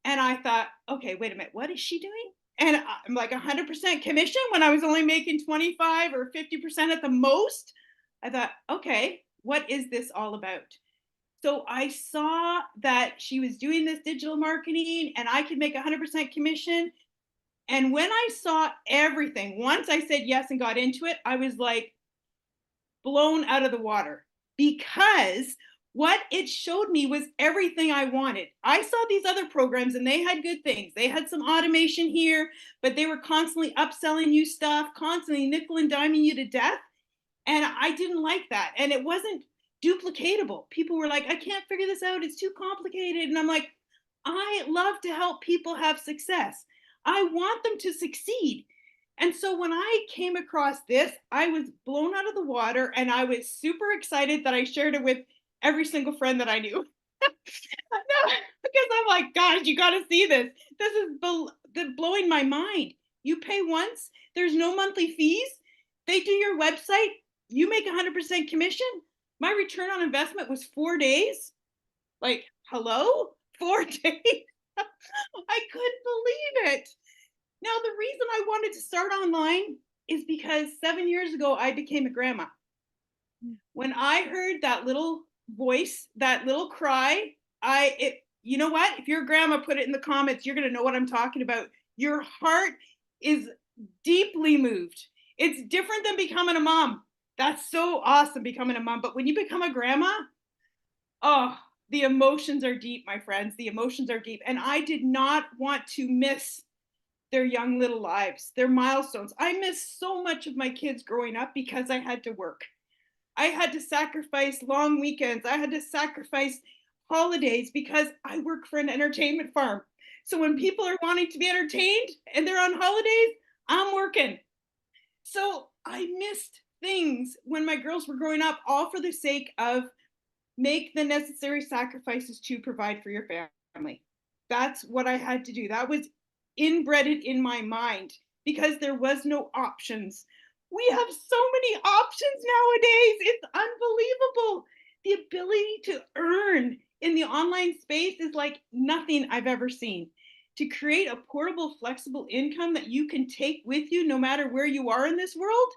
and I thought, okay, wait a minute, what is she doing? And I'm like 100% commission when I was only making 25 or 50% at the most. I thought, okay, what is this all about? So I saw that she was doing this digital marketing and I could make 100% commission. And when I saw everything, once I said yes and got into it, I was like blown out of the water because what it showed me was everything I wanted. I saw these other programs and they had good things. They had some automation here, but they were constantly upselling you stuff, constantly nickel and diming you to death. And I didn't like that. And it wasn't duplicatable. People were like, I can't figure this out. It's too complicated. And I'm like, I love to help people have success. I want them to succeed. And so when I came across this, I was blown out of the water and I was super excited that I shared it with every single friend that I knew. No, because I'm like, guys, you got to see this. This is blowing my mind. You pay once, there's no monthly fees. They do your website, you make 100% commission. My return on investment was 4 days. Like, hello? 4 days? I couldn't believe it. Now, the reason I wanted to start online is because 7 years ago, I became a grandma. When I heard that little voice, that little cry, you know what? If you're a grandma, put it in the comments. You're going to know what I'm talking about. Your heart is deeply moved. It's different than becoming a mom. That's so awesome becoming a mom. But when you become a grandma, oh, the emotions are deep, my friends. The emotions are deep. And I did not want to miss their young little lives, their milestones. I missed so much of my kids growing up because I had to work. I had to sacrifice long weekends. I had to sacrifice holidays because I work for an entertainment farm. So when people are wanting to be entertained and they're on holidays, I'm working. So I missed things when my girls were growing up, all for the sake of make the necessary sacrifices to provide for your family. That's what I had to do. That was inbred in my mind because there was no options. We have so many options nowadays. It's unbelievable. The ability to earn in the online space is like nothing I've ever seen. To create a portable, flexible income that you can take with you no matter where you are in this world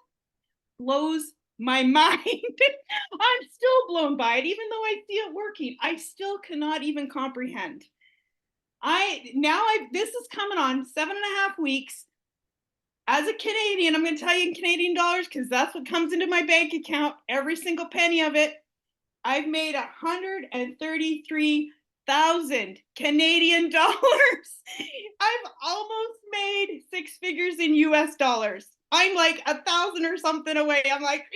blows my mind. I'm still blown by it, even though I see it working. I still cannot even comprehend. This is coming on 7.5 weeks. As a Canadian, I'm going to tell you in Canadian dollars because that's what comes into my bank account, every single penny of it. I've made 133,000 Canadian dollars. I've almost made six figures in US dollars. I'm like 1,000 or something away. I'm like,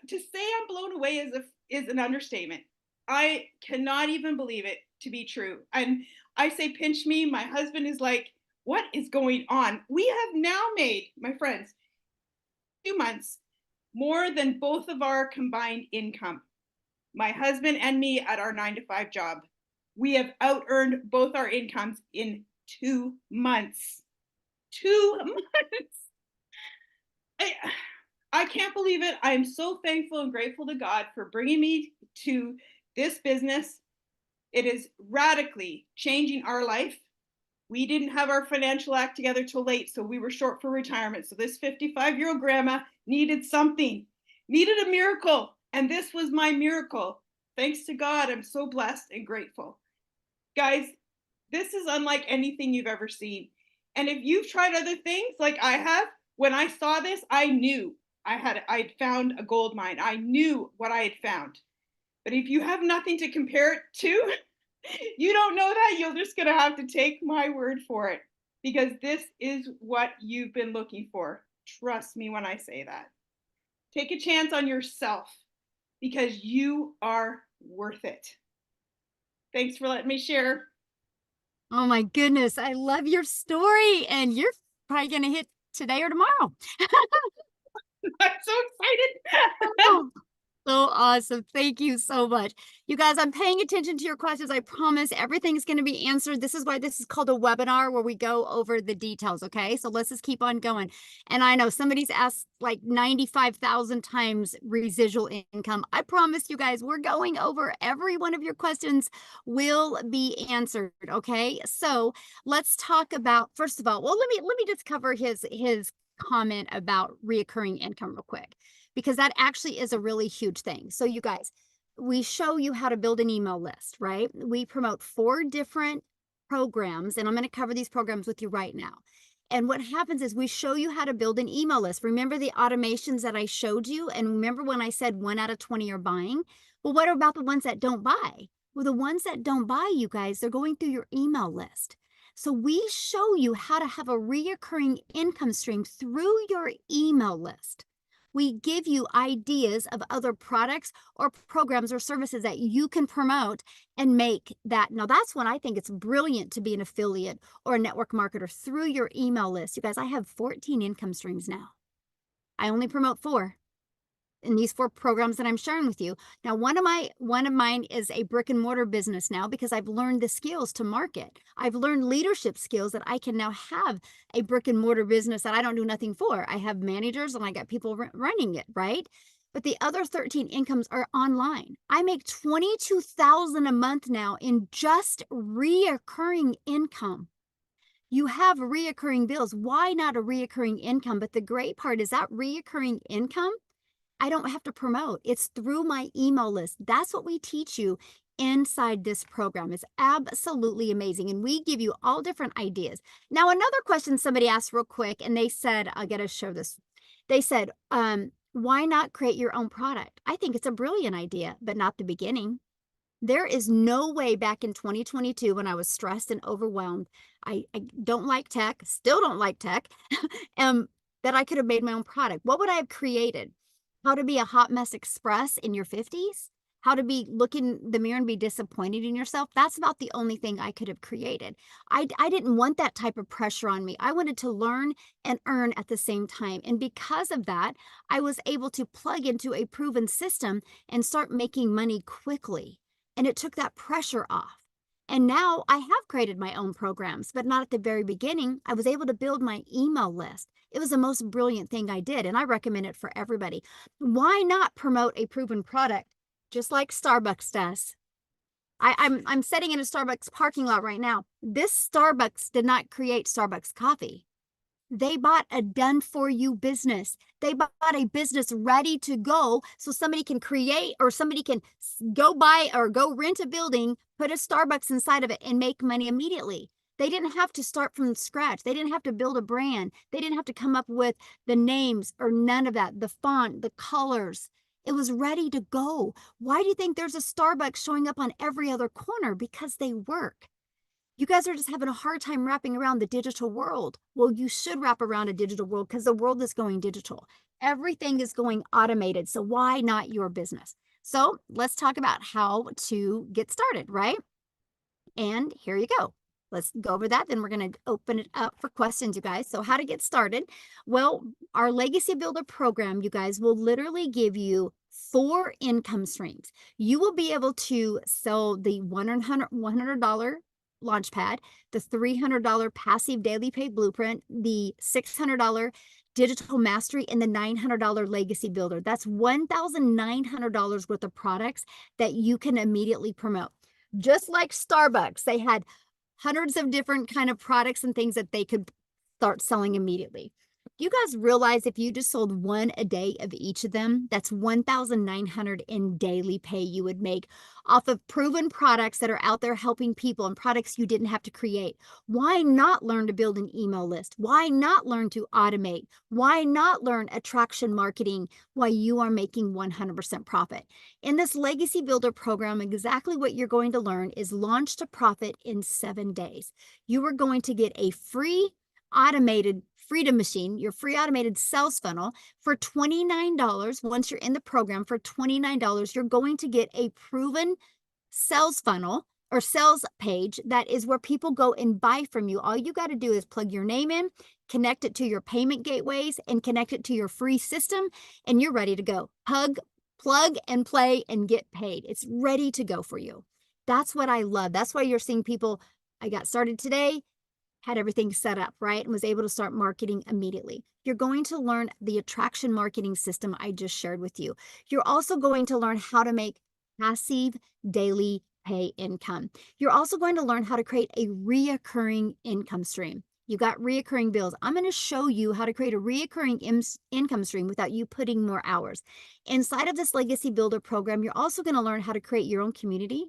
to say I'm blown away is an understatement. I cannot even believe it to be true. And I say, pinch me. My husband is like, what is going on? We have now made, my friends, 2 months more than both of our combined income. My husband and me at our 9-to-5 job. We have out earned both our incomes in 2 months. 2 months. I can't believe it. I'm so thankful and grateful to God for bringing me to this business. It is radically changing our life. We didn't have our financial act together till late, so we were short for retirement. So this 55-year-old grandma needed something, needed a miracle, and this was my miracle. Thanks to God, I'm so blessed and grateful. Guys, this is unlike anything you've ever seen. And if you've tried other things like I have, when I saw this, I knew I'd found a gold mine. I knew what I had found. But if you have nothing to compare it to, you don't know that, you're just going to have to take my word for it because this is what you've been looking for. Trust me when I say that. Take a chance on yourself because you are worth it. Thanks for letting me share.
Oh my goodness, I love your story, and you're probably going to hit today or tomorrow.
I'm so excited.
Oh, so awesome. Thank you so much. You guys, I'm paying attention to your questions. I promise everything's going to be answered. This is why this is called a webinar where we go over the details. Okay. So let's just keep on going. And I know somebody's asked like 95,000 times residual income. I promise you guys, we're going over every one of your questions will be answered. Okay. So let's talk about, first of all, well, let me just cover his comment about reoccurring income real quick, because that actually is a really huge thing. So you guys, we show you how to build an email list, right? We promote 4 different programs, and I'm going to cover these programs with you right now. And what happens is we show you how to build an email list. Remember the automations that I showed you? And remember when I said 1 out of 20 are buying? Well, what about the ones that don't buy? Well, the ones that don't buy, you guys, they're going through your email list. So we show you how to have a reoccurring income stream through your email list. We give you ideas of other products or programs or services that you can promote and make that. Now, that's when I think it's brilliant to be an affiliate or a network marketer through your email list. You guys, I have 14 income streams now. I only promote 4 in these 4 programs that I'm sharing with you. Now, one of mine is a brick and mortar business now because I've learned the skills to market. I've learned leadership skills that I can now have a brick and mortar business that I don't do nothing for. I have managers and I got people running it, right? But the other 13 incomes are online. I make $22,000 a month now in just reoccurring income. You have reoccurring bills. Why not a reoccurring income? But the great part is that reoccurring income, I don't have to promote. It's through my email list. That's what we teach you inside this program. It's absolutely amazing. And we give you all different ideas. Now, another question somebody asked real quick, and they said, I got to show this. They said, why not create your own product? I think it's a brilliant idea, but not the beginning. There is no way back in 2022 when I was stressed and overwhelmed, I don't like tech, still don't like tech, that I could have made my own product. What would I have created? How to be a hot mess express in your 50s? How to be look in the mirror and be disappointed in yourself? That's about the only thing I could have created. I didn't want that type of pressure on me. I wanted to learn and earn at the same time. And because of that, I was able to plug into a proven system and start making money quickly. And it took that pressure off. And now I have created my own programs, but not at the very beginning. I was able to build my email list. It was the most brilliant thing I did, and I recommend it for everybody. Why not promote a proven product just like Starbucks does? I'm sitting in a Starbucks parking lot right now. This Starbucks did not create Starbucks coffee. They bought a done for you business. They bought a business ready to go so somebody can create or somebody can go buy or go rent a building, put a Starbucks inside of it and make money immediately. They didn't have to start from scratch. They didn't have to build a brand. They didn't have to come up with the names or none of that, the font, the colors. It was ready to go. Why do you think there's a Starbucks showing up on every other corner? Because they work. You guys are just having a hard time wrapping around the digital world. Well, you should wrap around a digital world because the world is going digital. Everything is going automated. So why not your business? So let's talk about how to get started, right? And here you go. Let's go over that. Then we're going to open it up for questions, you guys. So how to get started? Well, our Legacy Builder program, you guys, will literally give you 4 income streams. You will be able to sell the $100 Launchpad, the $300 passive daily pay blueprint, the $600 digital mastery, and the $900 legacy builder. That's $1,900 worth of products that you can immediately promote. Just like Starbucks, they had hundreds of different kind of products and things that they could start selling immediately. You guys realize if you just sold 1 a day of each of them, that's 1,900 in daily pay you would make off of proven products that are out there helping people and products you didn't have to create. Why not learn to build an email list? Why not learn to automate? Why not learn attraction marketing while you are making 100% profit? In this Legacy Builder program, exactly what you're going to learn is launch to profit in 7 days. You are going to get a free automated Freedom Machine, your free automated sales funnel for $29. Once you're in the program for $29, you're going to get a proven sales funnel or sales page that is where people go and buy from you. All you got to do is plug your name in, connect it to your payment gateways, and connect it to your free system, and you're ready to go. Plug and play and get paid. It's ready to go for you. That's what I love. That's why you're seeing people, I got started today, had everything set up, right? And was able to start marketing immediately. You're going to learn the attraction marketing system I just shared with you. You're also going to learn how to make passive daily pay income. You're also going to learn how to create a reoccurring income stream. You got reoccurring bills. I'm going to show you how to create a reoccurring income stream without you putting more hours. Inside of this Legacy Builder program, you're also going to learn how to create your own community,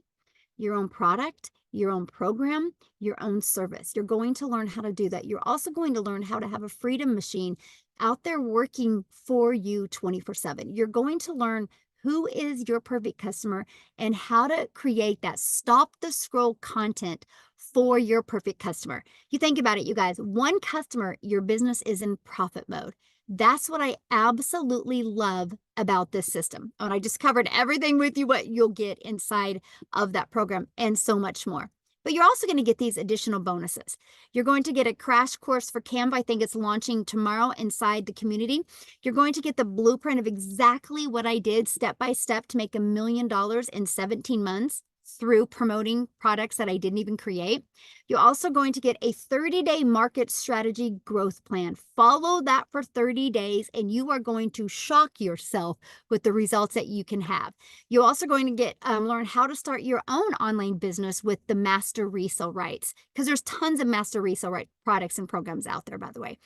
your own product, your own program, your own service. You're going to learn how to do that. You're also going to learn how to have a freedom machine out there working for you 24/7. You're going to learn who is your perfect customer and how to create that stop the scroll content for your perfect customer. You think about it, you guys, one customer, your business is in profit mode. That's what I absolutely love about this system. And I just covered everything with you, what you'll get inside of that program and so much more. But you're also going to get these additional bonuses. You're going to get a crash course for Canva. I think it's launching tomorrow inside the community. You're going to get the blueprint of exactly what I did step by step to make $1 million in 17 months through promoting products that I didn't even create. You're also going to get a 30-day market strategy growth plan. Follow that for 30 days and you are going to shock yourself with the results that you can have. You're also going to get learn how to start your own online business with the master resale rights, because there's tons of master resale right products and programs out there, by the way.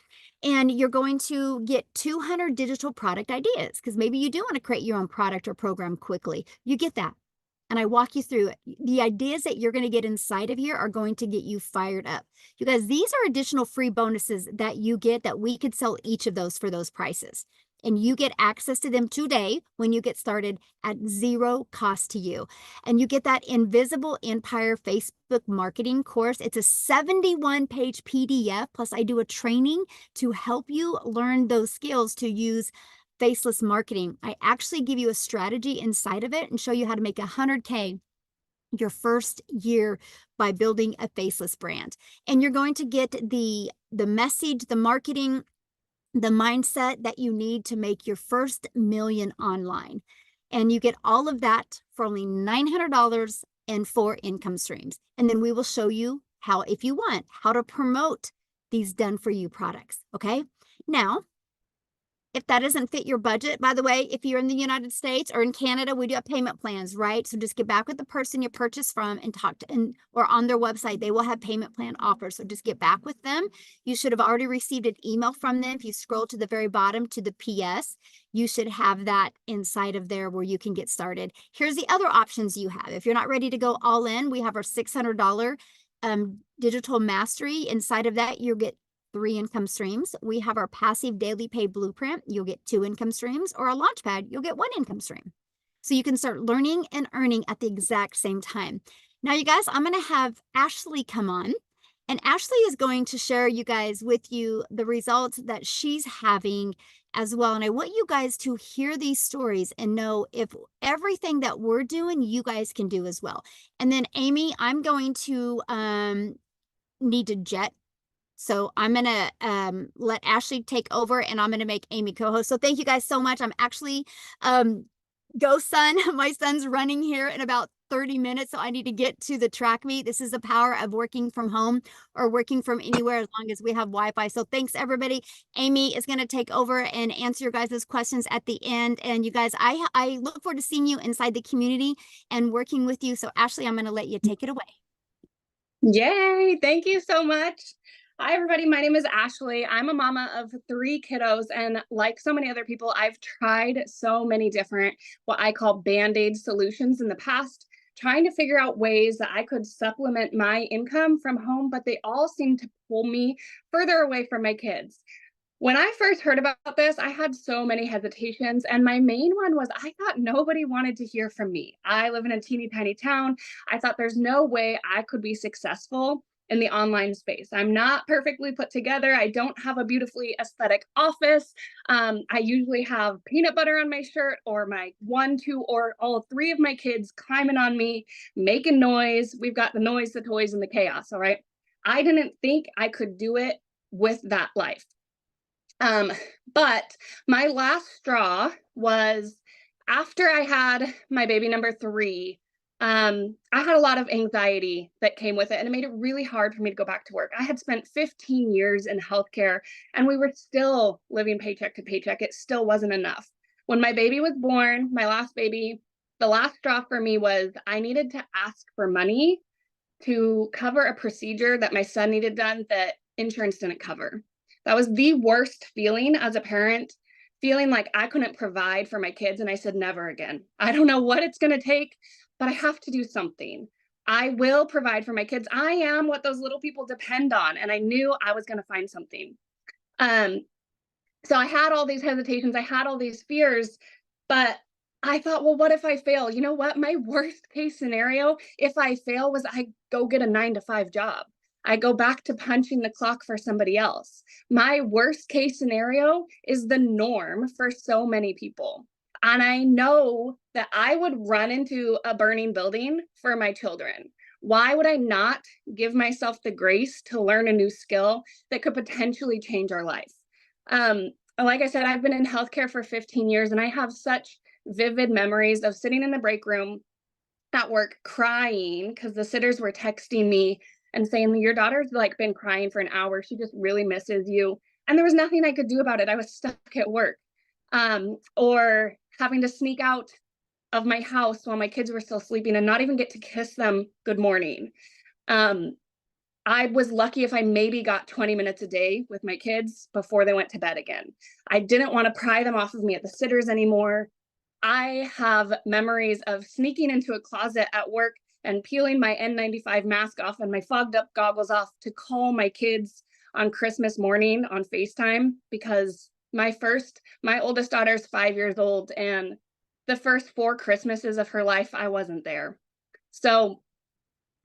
And you're going to get 200 digital product ideas, because maybe you do want to create your own product or program quickly. You get that. And I walk you through it. The ideas that you're going to get inside of here are going to get you fired up. You guys, these are additional free bonuses that you get that we could sell each of those for those prices. And you get access to them today when you get started at zero cost to you. And you get that Invisible Empire Facebook marketing course. It's a 71-page PDF. Plus, I do a training to help you learn those skills to use faceless marketing. I actually give you a strategy inside of it and show you how to make 100K your first year by building a faceless brand. And you're going to get the message, the marketing, the mindset that you need to make your first million online. And you get all of that for only $900 and 4 income streams. And then we will show you how, if you want, how to promote these done for you products. Okay. Now, if that doesn't fit your budget, by the way, if you're in the United States or in Canada, we do have payment plans, right? So just get back with the person you purchased from and talk to, or on their website, they will have payment plan offers. So just get back with them. You should have already received an email from them. If you scroll to the very bottom to the PS, you should have that inside of there where you can get started. Here's the other options you have. If you're not ready to go all in, we have our $600 digital mastery. Inside of that, you'll get 3 income streams. We have our passive daily pay blueprint. You'll get 2 income streams, or a launch pad. You'll get 1 income stream. So you can start learning and earning at the exact same time. Now, you guys, I'm going to have Ashley come on, and Ashley is going to share with you the results that she's having as well. And I want you guys to hear these stories and know if everything that we're doing, you guys can do as well. And then Amy, I'm going to need to jet. So I'm going to let Ashley take over, and I'm going to make Amy co-host. So thank you guys so much. I'm actually, go son, my son's running here in about 30 minutes. So I need to get to the track meet. This is the power of working from home or working from anywhere as long as we have Wi-Fi. So thanks everybody. Amy is going to take over and answer your guys' questions at the end. And you guys, I look forward to seeing you inside the community and working with you. So Ashley, I'm going to let you take it away.
Yay! Thank you so much. Hi, everybody. My name is Ashley. I'm a mama of 3 kiddos, and like so many other people, I've tried so many different, what I call Band-Aid solutions in the past, trying to figure out ways that I could supplement my income from home, but they all seem to pull me further away from my kids. When I first heard about this, I had so many hesitations, and my main one was I thought nobody wanted to hear from me. I live in a teeny tiny town. I thought there's no way I could be successful in the online space. I'm not perfectly put together. I don't have a beautifully aesthetic office. I usually have peanut butter on my shirt, or my 1, 2, or all 3 of my kids climbing on me, making noise. We've got the noise, the toys, and the chaos, all right? I didn't think I could do it with that life. But my last straw was after I had my baby number 3. I had a lot of anxiety that came with it, and it made it really hard for me to go back to work. I had spent 15 years in healthcare, and we were still living paycheck to paycheck. It still wasn't enough. When my baby was born, my last baby, the last straw for me was I needed to ask for money to cover a procedure that my son needed done that insurance didn't cover. That was the worst feeling as a parent, feeling like I couldn't provide for my kids. And I said, never again. I don't know what it's going to take, but I have to do something. I will provide for my kids. I am what those little people depend on. And I knew I was going to find something. So I had all these hesitations. I had all these fears, but I thought, well, what if I fail? You know what? My worst case scenario, if I fail, was I go get a 9-to-5 job. I go back to punching the clock for somebody else. My worst case scenario is the norm for so many people. And I know that I would run into a burning building for my children. Why would I not give myself the grace to learn a new skill that could potentially change our life? Like I said, I've been in healthcare for 15 years, and I have such vivid memories of sitting in the break room at work crying because the sitters were texting me and saying, your daughter's like been crying for an hour. She just really misses you. And there was nothing I could do about it. I was stuck at work. Or having to sneak out of my house while my kids were still sleeping and not even get to kiss them good morning. I was lucky if I maybe got 20 minutes a day with my kids before they went to bed again. I didn't want to pry them off of me at the sitters anymore. I have memories of sneaking into a closet at work and peeling my N95 mask off and my fogged up goggles off to call my kids on Christmas morning on FaceTime because My oldest daughter's 5 years old, and the first 4 Christmases of her life, I wasn't there. So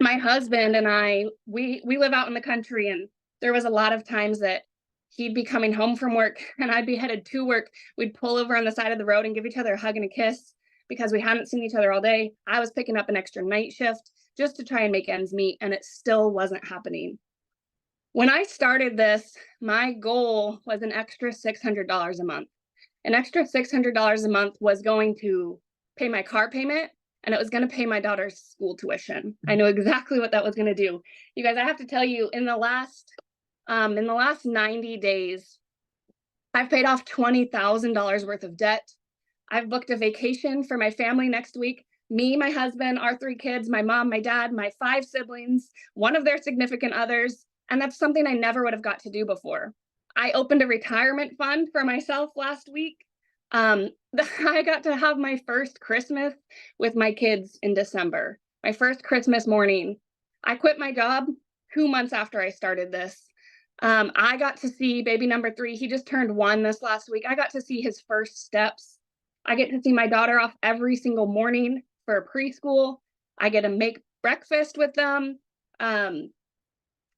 my husband and I, we live out in the country, and there was a lot of times that he'd be coming home from work and I'd be headed to work. We'd pull over on the side of the road and give each other a hug and a kiss because we hadn't seen each other all day. I was picking up an extra night shift just to try and make ends meet, and it still wasn't happening. When I started this, my goal was an extra $600 a month. An extra $600 a month was going to pay my car payment, and it was going to pay my daughter's school tuition. I knew exactly what that was going to do. You guys, I have to tell you, in the last 90 days, I've paid off $20,000 worth of debt. I've booked a vacation for my family next week. Me, my husband, our 3 kids, my mom, my dad, my 5 siblings, one of their significant others. And that's something I never would have got to do before. I opened a retirement fund for myself last week. I got to have my first Christmas with my kids in December, my first Christmas morning. I quit my job 2 months after I started this. I got to see baby number 3. He just turned 1 this last week. I got to see his first steps. I get to see my daughter off every single morning for preschool. I get to make breakfast with them.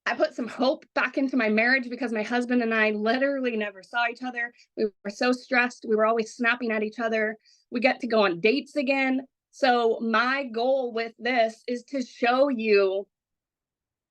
I put some hope back into my marriage because my husband and I literally never saw each other. We were so stressed. We were always snapping at each other. We get to go on dates again. So my goal with this is to show you,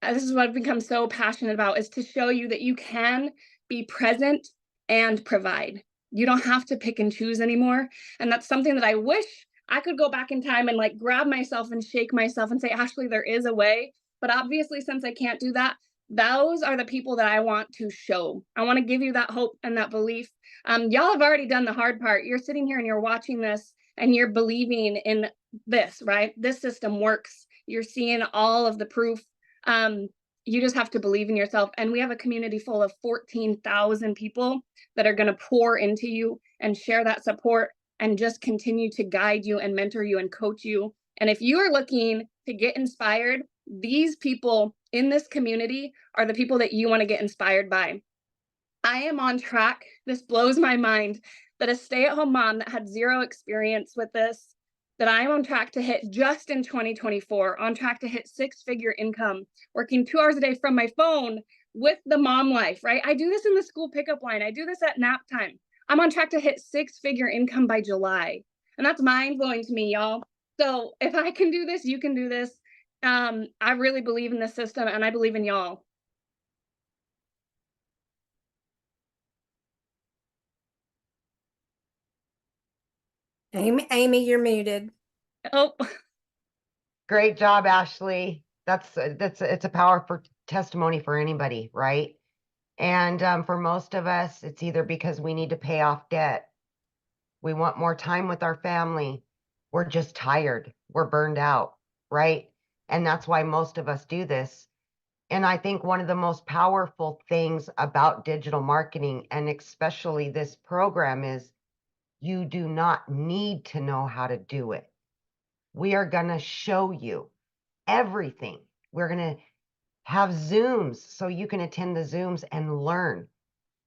this is what I've become so passionate about, is to show you that you can be present and provide. You don't have to pick and choose anymore. And that's something that I wish I could go back in time and like grab myself and shake myself and say, Ashley, there is a way. But obviously, since I can't do that, those are the people that I want to show. I want to give you that hope and that belief. Y'all have already done the hard part. You're sitting here and you're watching this and you're believing in this, right? This system works. You're seeing all of the proof. You just have to believe in yourself. And we have a community full of 14,000 people that are going to pour into you and share that support and just continue to guide you and mentor you and coach you. And if you are looking to get inspired, these people in this community are the people that you want to get inspired by. I am on track. This blows my mind that a stay-at-home mom that had 0 experience with this, that I am on track to hit just in 2024, on track to hit 6-figure income, working 2 hours a day from my phone with the mom life, right? I do this in the school pickup line. I do this at nap time. I'm on track to hit 6-figure income by July. And that's mind-blowing to me, y'all. So if I can do this, you can do this. I really believe in this system, and I believe in y'all.
Amy, you're muted.
Oh,
Great job, Ashley. It's a powerful testimony for anybody, right? And for most of us, it's either because we need to pay off debt, we want more time with our family, we're just tired, we're burned out, right? And that's why most of us do this. And I think one of the most powerful things about digital marketing, and especially this program, is you do not need to know how to do it. We are going to show you everything. We're going to have Zooms so you can attend the Zooms and learn.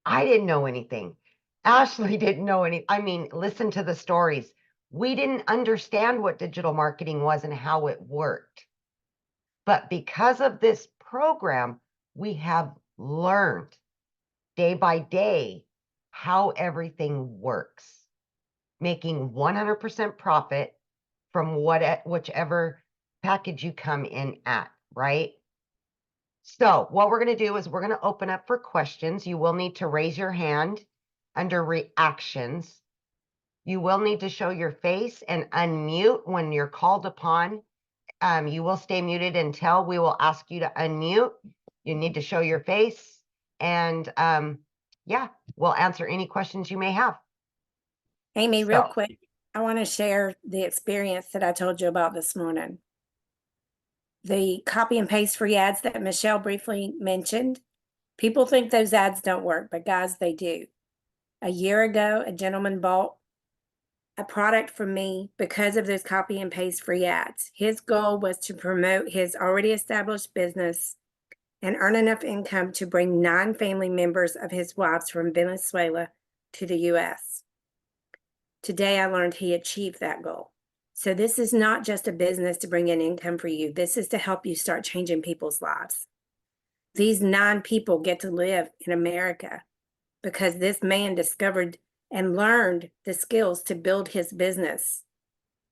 I didn't know anything. Ashley didn't know any. I mean, listen to the stories. We didn't understand what digital marketing was and how it worked. But because of this program, we have learned day by day how everything works, making 100% profit from whichever package you come in at, right? So what we're going to do is we're going to open up for questions. You will need to raise your hand under reactions. You will need to show your face and unmute when you're called upon. You will stay muted until we will ask you to unmute. You need to show your face, and yeah, we'll answer any questions you may have.
Amy, real
So-
quick, I want to share the experience that I told you about this morning. The copy and paste free ads that Michelle briefly mentioned. People think those ads don't work, but guys, they do. A year ago, a gentleman bought a product from me because of those copy and paste free ads. His goal was to promote his already established business and earn enough income to bring 9 family members of his wives from Venezuela to the US. Today, I learned he achieved that goal. So this is not just a business to bring in income for you. This is to help you start changing people's lives. These 9 people get to live in America because this man discovered and learned the skills to build his business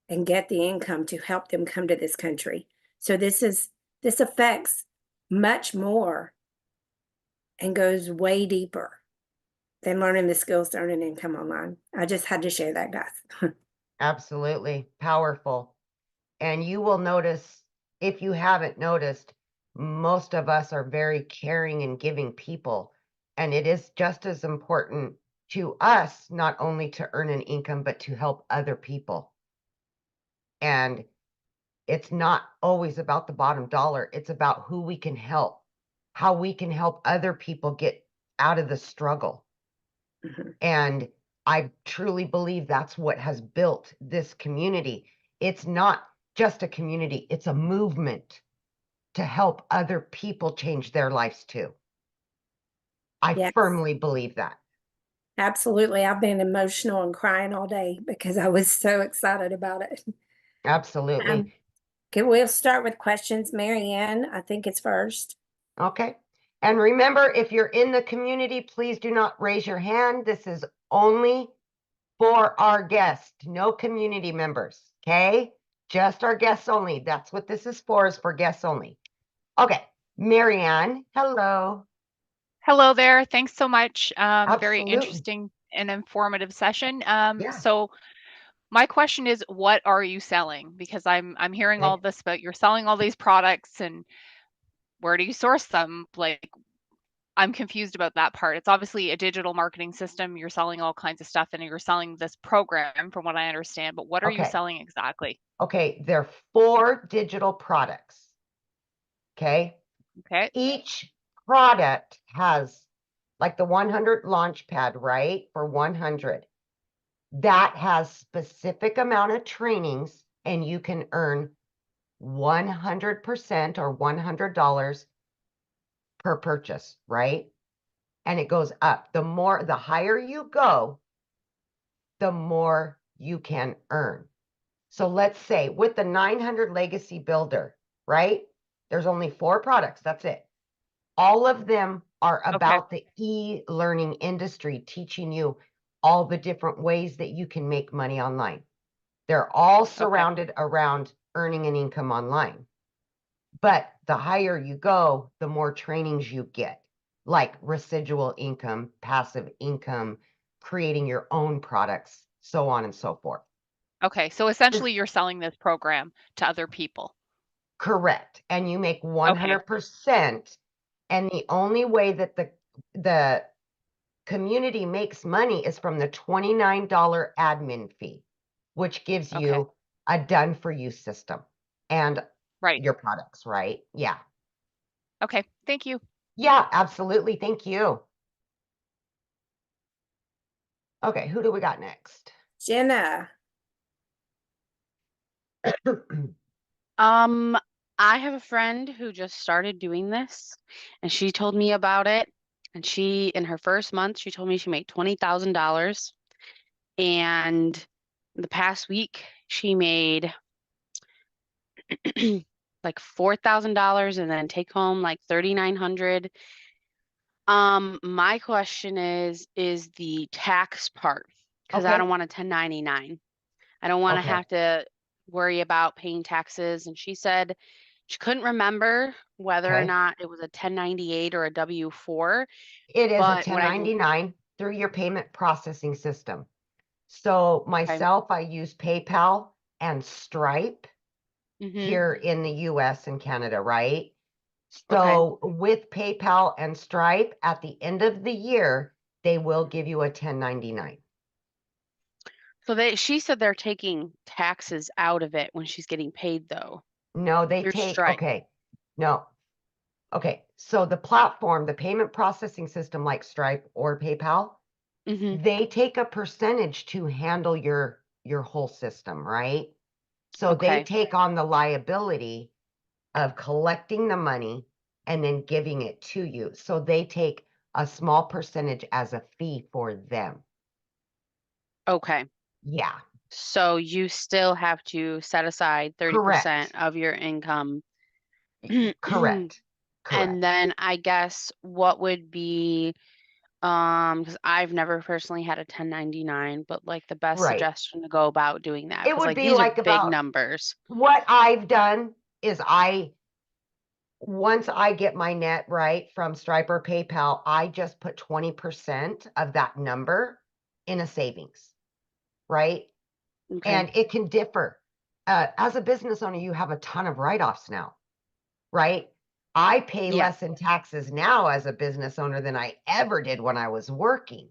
and get the income to help them come to this country. So this affects much more and goes way deeper than learning the skills to earn an income online. I just had to share that, guys.
Absolutely powerful. And you will notice, if you haven't noticed, most of us are very caring and giving people. And it is just as important to us, not only to earn an income, but to help other people. And it's not always about the bottom dollar. It's about who we can help, how we can help other people get out of the struggle.
Mhm.
And I truly believe that's what has built this community. It's not just a community, it's a movement to help other people change their lives too. I
Yes.
firmly believe that.
Absolutely. I've been emotional and crying all day because I was so excited about it.
Absolutely.
Okay, we'll start with questions. Mary Ann, I think it's first.
Okay. And remember, if you're in the community, please do not raise your hand. This is only for our guests, no community members. Okay. Just our guests only. That's what this is for guests only. Okay. Marianne, hello.
Hello there. Thanks so much. Very
Absolutely.
interesting and informative session.
Yeah.
So my question is, what are you selling? Because I'm hearing
Okay.
all this about you're selling all these products, and where do you source them? Like, I'm confused about that part. It's obviously a digital marketing system. You're selling all kinds of stuff, and you're selling this program, from what I understand. But what are you
Okay.
selling exactly?
Okay. There are 4 digital products. Okay.
Okay.
Each product has, like the 100 launch pad, right? For 100. That has specific amount of trainings, and you can earn 100% or $100 per purchase, right? And it goes up. The higher you go, the more you can earn. So let's say with the 900 Legacy Builder, right? There's only 4 products. That's it. All of them are
Okay.
about the e-learning industry, teaching you all the different ways that you can make money online. They're all surrounded around earning an income online. But the higher you go, the more trainings you get, like residual income, passive income, creating your own products, so on and so forth.
Okay. So essentially, you're selling this program to other people.
Correct. And you make
Okay.
100%. And the only way that the community makes money is from the $29 admin fee, which gives
Okay.
you a done for you system and
Right.
your products, right? Yeah.
Okay. Thank you.
Yeah, absolutely. Thank you. Okay, who do we got next?
Jenna.
I have a friend who just started doing this, and she told me about it. And she, in her first month, she told me she made $20,000. And the past week, she made like $4,000 and then take home like $3,900. My question is the tax part, because I
Okay.
don't want a 1099. I don't want to
Okay.
have to worry about paying taxes. And she said she couldn't remember whether or
Okay.
not it was a 1098 or a W-4.
It is a
But what I can,
1099 through your payment processing system. So
okay.
myself, I use PayPal and Stripe
Mm-hmm.
here in the US and Canada, right?
Okay.
So with PayPal and Stripe, at the end of the year, they will give you a 1099.
So she said they're taking taxes out of it when she's getting paid, though,
No, they
through
take,
Stripe.
okay. No. Okay. So the platform, the payment processing system like Stripe or PayPal,
Mm-hmm.
they take a percentage to handle your whole system, right? So they
Okay.
take on the liability of collecting the money and then giving it to you. So they take a small percentage as a fee for them.
Okay.
Yeah,
So you still have to set aside 30%
correct.
of your income.
Correct.
And
Correct.
then I guess what would be, because I've never personally had a 1099, but like the best
Right.
suggestion to go about doing that,
It
because
would
like
be
these are
like
big
about
numbers.
what I've done is once I get my net right from Stripe or PayPal, I just put 20% of that number in a savings, right?
Okay.
And it can differ. As a business owner, you have a ton of write-offs now, right? I pay
Yeah.
less in taxes now as a business owner than I ever did when I was working.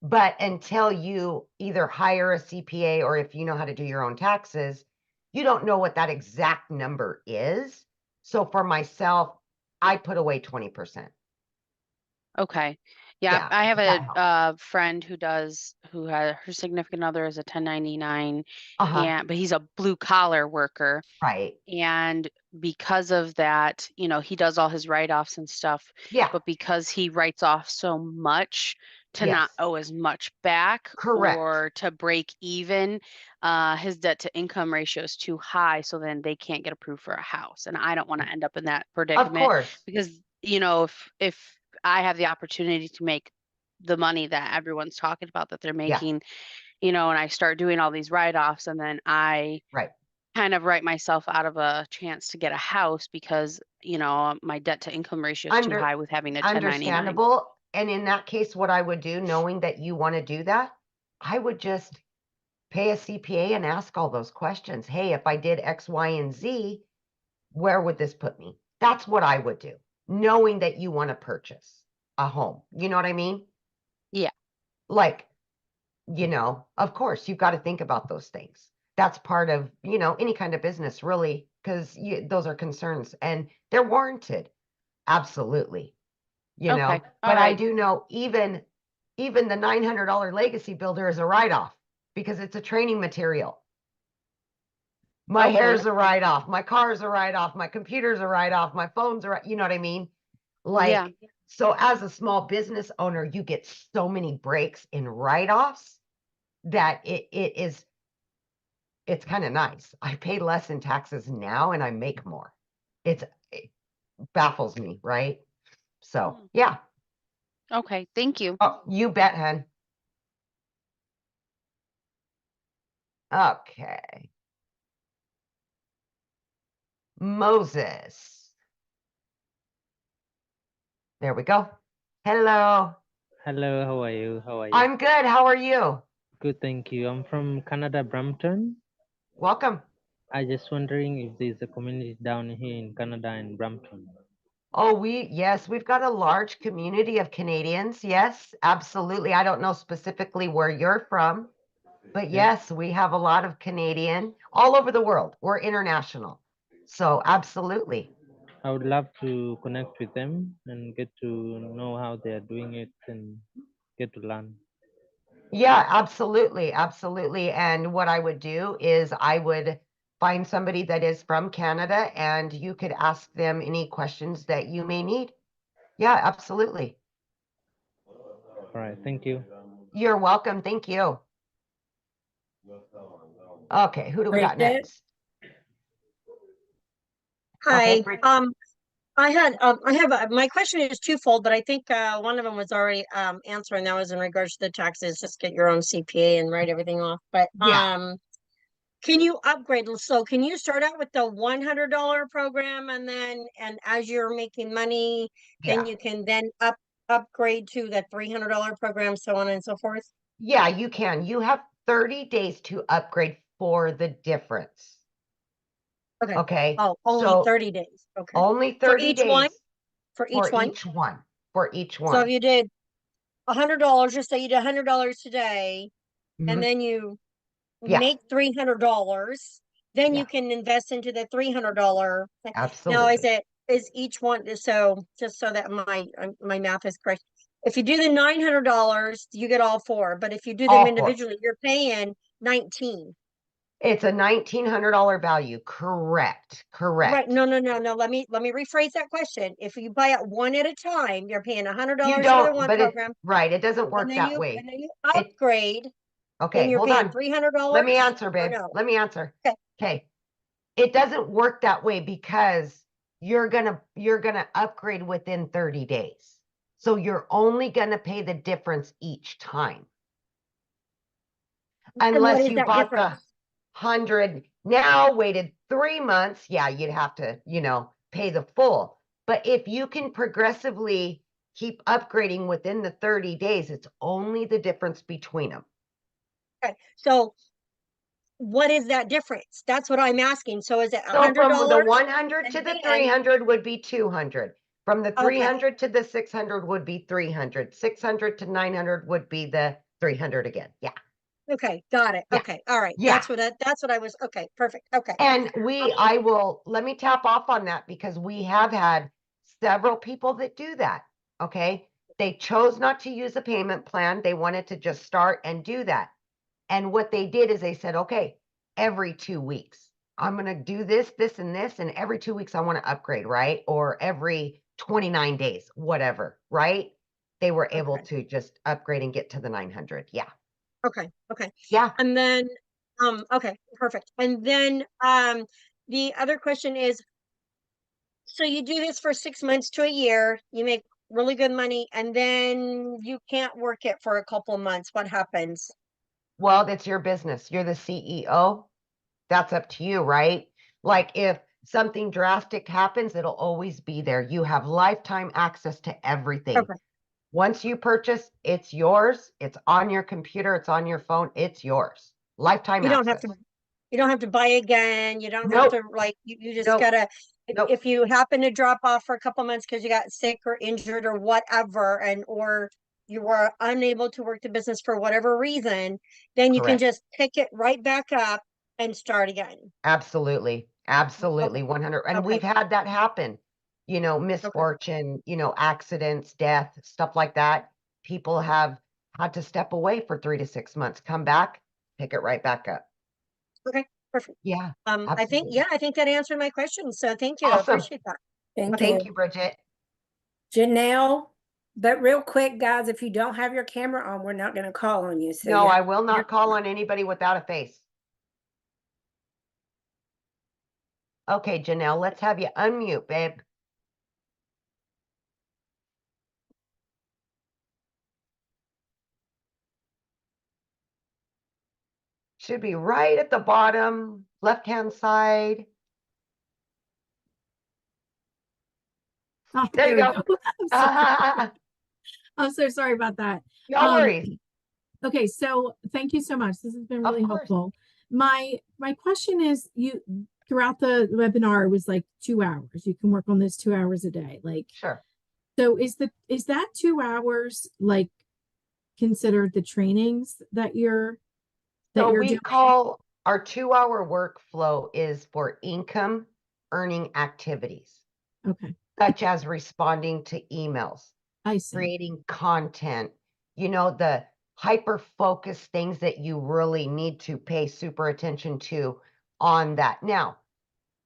But until you either hire a CPA or if you know how to do your own taxes, you don't know what that exact number is. So for myself, I put away 20%.
Okay. Yeah,
Yeah,
I have
that helps.
a friend who had her significant other is a 1099
Uh-huh.
but he's a blue collar worker.
Right.
And because of that, he does all his write-offs and stuff,
Yeah.
but because he writes off so much to not
Yes.
owe as much back
Correct.
or to break even, his debt to income ratio is too high, so then they can't get approved for a house. And I don't want to end up in that
Of
predicament
course.
because, if I have the opportunity to make the money that everyone's talking about that they're
Yeah.
making, and I start doing all these write-offs and then I
Right.
kind of write myself out of a chance to get a house because, my debt to income ratio is too high with having a 1099.
Understandable. And in that case, what I would do, knowing that you want to do that, I would just pay a CPA and ask all those questions. Hey, if I did X, Y, and Z, where would this put me? That's what I would do, knowing that you want to purchase a home. You know what I mean?
Yeah.
Like, of course, you've got to think about those things. That's part of, any kind of business, really, because those are concerns and they're warranted. Absolutely.
Okay. All
But I
right.
do know even the $900 legacy builder is a write-off because it's a training material. My
Okay.
hair's a write-off, my car's a write-off, my computer's a write-off, my phone's you know what I mean?
Yeah.
Like, so as a small business owner, you get so many breaks in write-offs that it's kind of nice. I pay less in taxes now and I make more. It baffles me, right? So yeah.
Okay. Thank you.
Oh, you bet, hun. Okay. Moses. There we go. Hello.
Hello, how are you? How are you?
I'm good. How are you?
Good, thank you. I'm from Canada, Brampton.
Welcome.
I just wondering if there's a community down here in Canada and Brampton.
Oh, yes, we've got a large community of Canadians. Yes, absolutely. I don't know specifically where you're from, but
Yeah.
yes, we have a lot of Canadian all over the world. We're international. So absolutely.
I would love to connect with them and get to know how they are doing it and get to learn.
Yeah, absolutely. Absolutely. And what I would do is I would find somebody that is from Canada and you could ask them any questions that you may need. Yeah, absolutely.
All right, thank you.
You're welcome. Thank you. Okay, who do we got
Bridget?
next?
Hi.
Brid-
I have my question is twofold, but I think one of them was already answered, and that was in regards to the taxes. Just get your own CPA and write everything off. But
Yeah.
can you upgrade? So can you start out with the $100 program, and as you're making money, then
Yeah.
you can then upgrade to the $300 program, so on and so forth?
Yeah, you can. You have 30 days to upgrade for the difference.
Okay.
Okay.
Oh, only
So
30 days. Okay.
only
For
30
each one?
days
For
for
each one?
each one. For each
So if
one.
you did $100, just say you did $100 today, and
Mhm.
then you
Yeah.
make $300, then
Yeah.
you can invest into the $300 thing. Now,
Absolutely.
is each one, so just so that my math is correct, if you do the $900, you get all four, but if you do them
All four.
individually, you're paying 19.
It's a $1,900 value. Correct.
Right?
Correct.
No. Let me rephrase that question. If you buy it one at a time, you're paying
You
$100 for the
don't,
one
but
program,
right. It doesn't
and
work
then
that
you
way. It
upgrade
Okay,
then you're
hold
paying
on.
$300.
Let me answer,
or
babe.
no?
Let me answer.
Okay.
Okay. It doesn't work that way because you're gonna upgrade within 30 days. So you're only gonna pay the difference each time.
And what
Unless
is
you
that
bought the
difference?
100 now, waited 3 months, yeah, you'd have to, pay the full. But if you can progressively keep upgrading within the 30 days, it's only the difference between them.
Okay, so what is that difference? That's what I'm asking. So is it
So from the
$100?
100 to
And
the
then-
300 would be 200. From the
Okay.
300 to the 600 would be 300. 600 to 900 would be the 300 again. Yeah.
Okay, got it.
Yeah.
Okay, all right.
Yeah.
That's what I was. Okay, perfect. Okay.
And let me tap off on that because we have had several people that do that. Okay. They chose not to use a payment plan. They wanted to just start and do that. And what they did is they said, okay, every 2 weeks, I'm going to do this, this, and this. And every 2 weeks, I want to upgrade, right? Or every 29 days, whatever, right? They were able
Okay.
to just upgrade and get to the 900. Yeah.
Okay, okay.
Yeah.
And then, okay, perfect. And then, the other question is, so you do this for 6 months to a year, you make really good money, and then you can't work it for a couple of months. What happens?
Well, that's your business. You're the CEO. That's up to you, right? Like if something drastic happens, it'll always be there. You have lifetime access to everything.
Okay.
Once you purchase, it's yours. It's on your computer. It's on your phone. It's yours. Lifetime
You don't have
access.
to, you don't have to buy again. You don't have
Nope.
to like, you just
Nope.
gotta,
Nope.
if you happen to drop off for a couple months because you got sick or injured or whatever, or you were unable to work the business for whatever reason, then you can
Correct.
just pick it right back up and start again.
Absolutely. Absolutely. 100. And
Okay.
we've had that happen, misfortune, accidents, death, stuff like that. People have had to step away for 3 to 6 months, come back, pick it right back up.
Okay, perfect.
Yeah.
I think,
Absolutely.
I think that answered my question. So thank you. I
Awesome.
appreciate that.
Thank
Thank
you.
you, Bridget.
Janelle, but real quick, guys, if you don't have your camera on, we're not going to call on you. So
No,
you have
I will not call on anybody without a face. Okay, Janelle, let's have you unmute, babe. Should be right at the bottom, left-hand side.
Oh,
There you
we
go.
I'm so sorry about that.
No worries.
Okay, so thank you so much. This has been
Of
really
course.
helpful. My question is, you throughout the webinar it was like 2 hours. You can work on this 2 hours a day. Like,
Sure.
so is that 2 hours like considered the trainings that you're
So we
doing?
call our 2-hour workflow is for income earning activities,
Okay,
such as responding to emails,
I see.
creating content, the hyper focused things that you really need to pay super attention to on that. Now,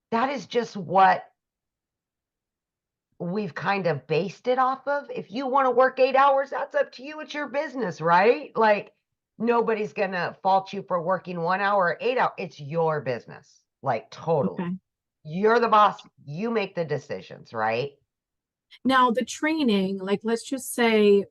that is just what we've kind of based it off of. If you want to work 8 hours, that's up to you. It's your business, right? Like nobody's going to fault you for working 1 hour or 8 hours. It's your business. Like totally.
Okay.
You're the boss. You make the decisions, right?
Now the training, like let's just say,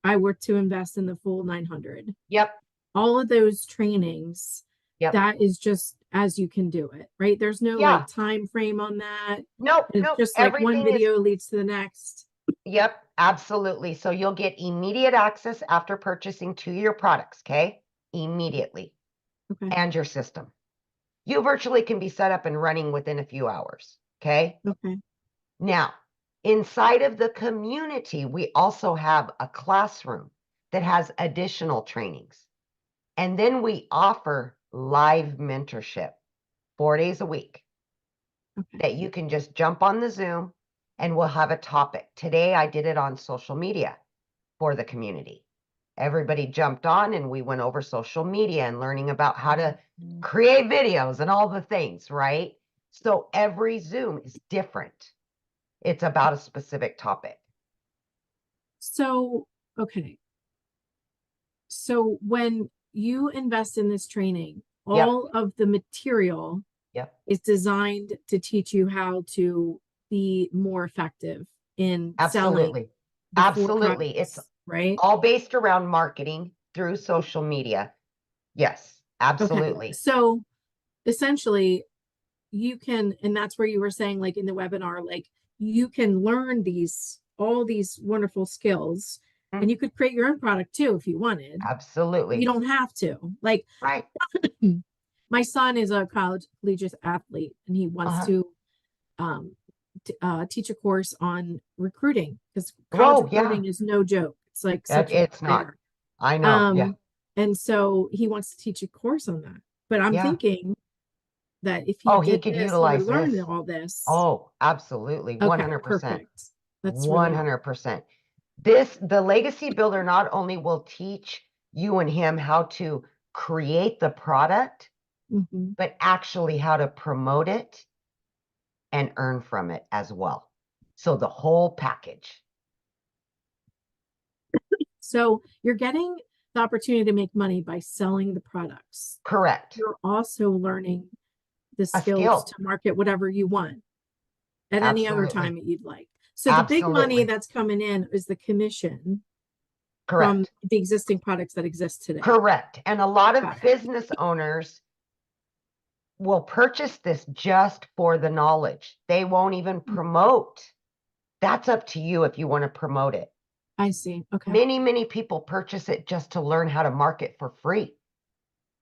I were to invest in the full 900.
Yep.
All of those trainings,
Yep.
that is just as you can do it, right? There's no
Yeah.
like time frame on that.
Nope.
It's
Nope.
just like one
Everything is
video leads to the next.
Yep, absolutely. So you'll get immediate access after purchasing to your products, okay? Immediately.
Okay.
And your system. You virtually can be set up and running within a few hours, okay?
Okay.
Now, inside of the community, we also have a classroom that has additional trainings. And then we offer live mentorship 4 days a week
Okay.
that you can just jump on the Zoom and we'll have a topic. Today, I did it on social media for the community. Everybody jumped on and we went over social media and learning about how to create videos and all the things, right? So every Zoom is different. It's about a specific topic.
So, okay.
So when you invest in this training,
Yep.
all of the material
Yep.
is designed to teach you how to be more effective in selling
Absolutely.
the four
Absolutely. It's
products, right?
all based around marketing through social media. Yes,
Okay.
absolutely.
So essentially you can, and that's where you were saying, like in the webinar, like you can learn all these wonderful skills and you could create your own product too if you wanted.
Absolutely.
You don't have to. Like
Right.
my son is a collegiate athlete and he wants to teach a course on recruiting because college
Whoa, yeah.
recruiting is no joke. It's like such a
It's not.
nightmare.
I know. Yeah.
And so he wants to teach a course on that. But I'm
Yeah.
thinking that if he
Oh, he
did
could
this, he
utilize
would learn
this.
all this.
Oh, absolutely.
Okay,
100%.
perfect. That's really awesome.
100%. The legacy builder not only will teach you and him how to create the product, but actually how to promote it and earn from it as well. So the whole package.
So you're getting the opportunity to make money by selling the products.
Correct.
You're also learning the
A
skills
skill.
to market whatever you want at any other
Absolutely.
time that you'd like. So the big money
Absolutely.
that's coming in is the commission from
Correct.
the existing products that exist today.
Correct. And a lot of
Got it.
business owners will purchase this just for the knowledge. They won't even promote. That's up to you if you want to promote it.
I see. Okay.
Many people purchase it just to learn how to market for free,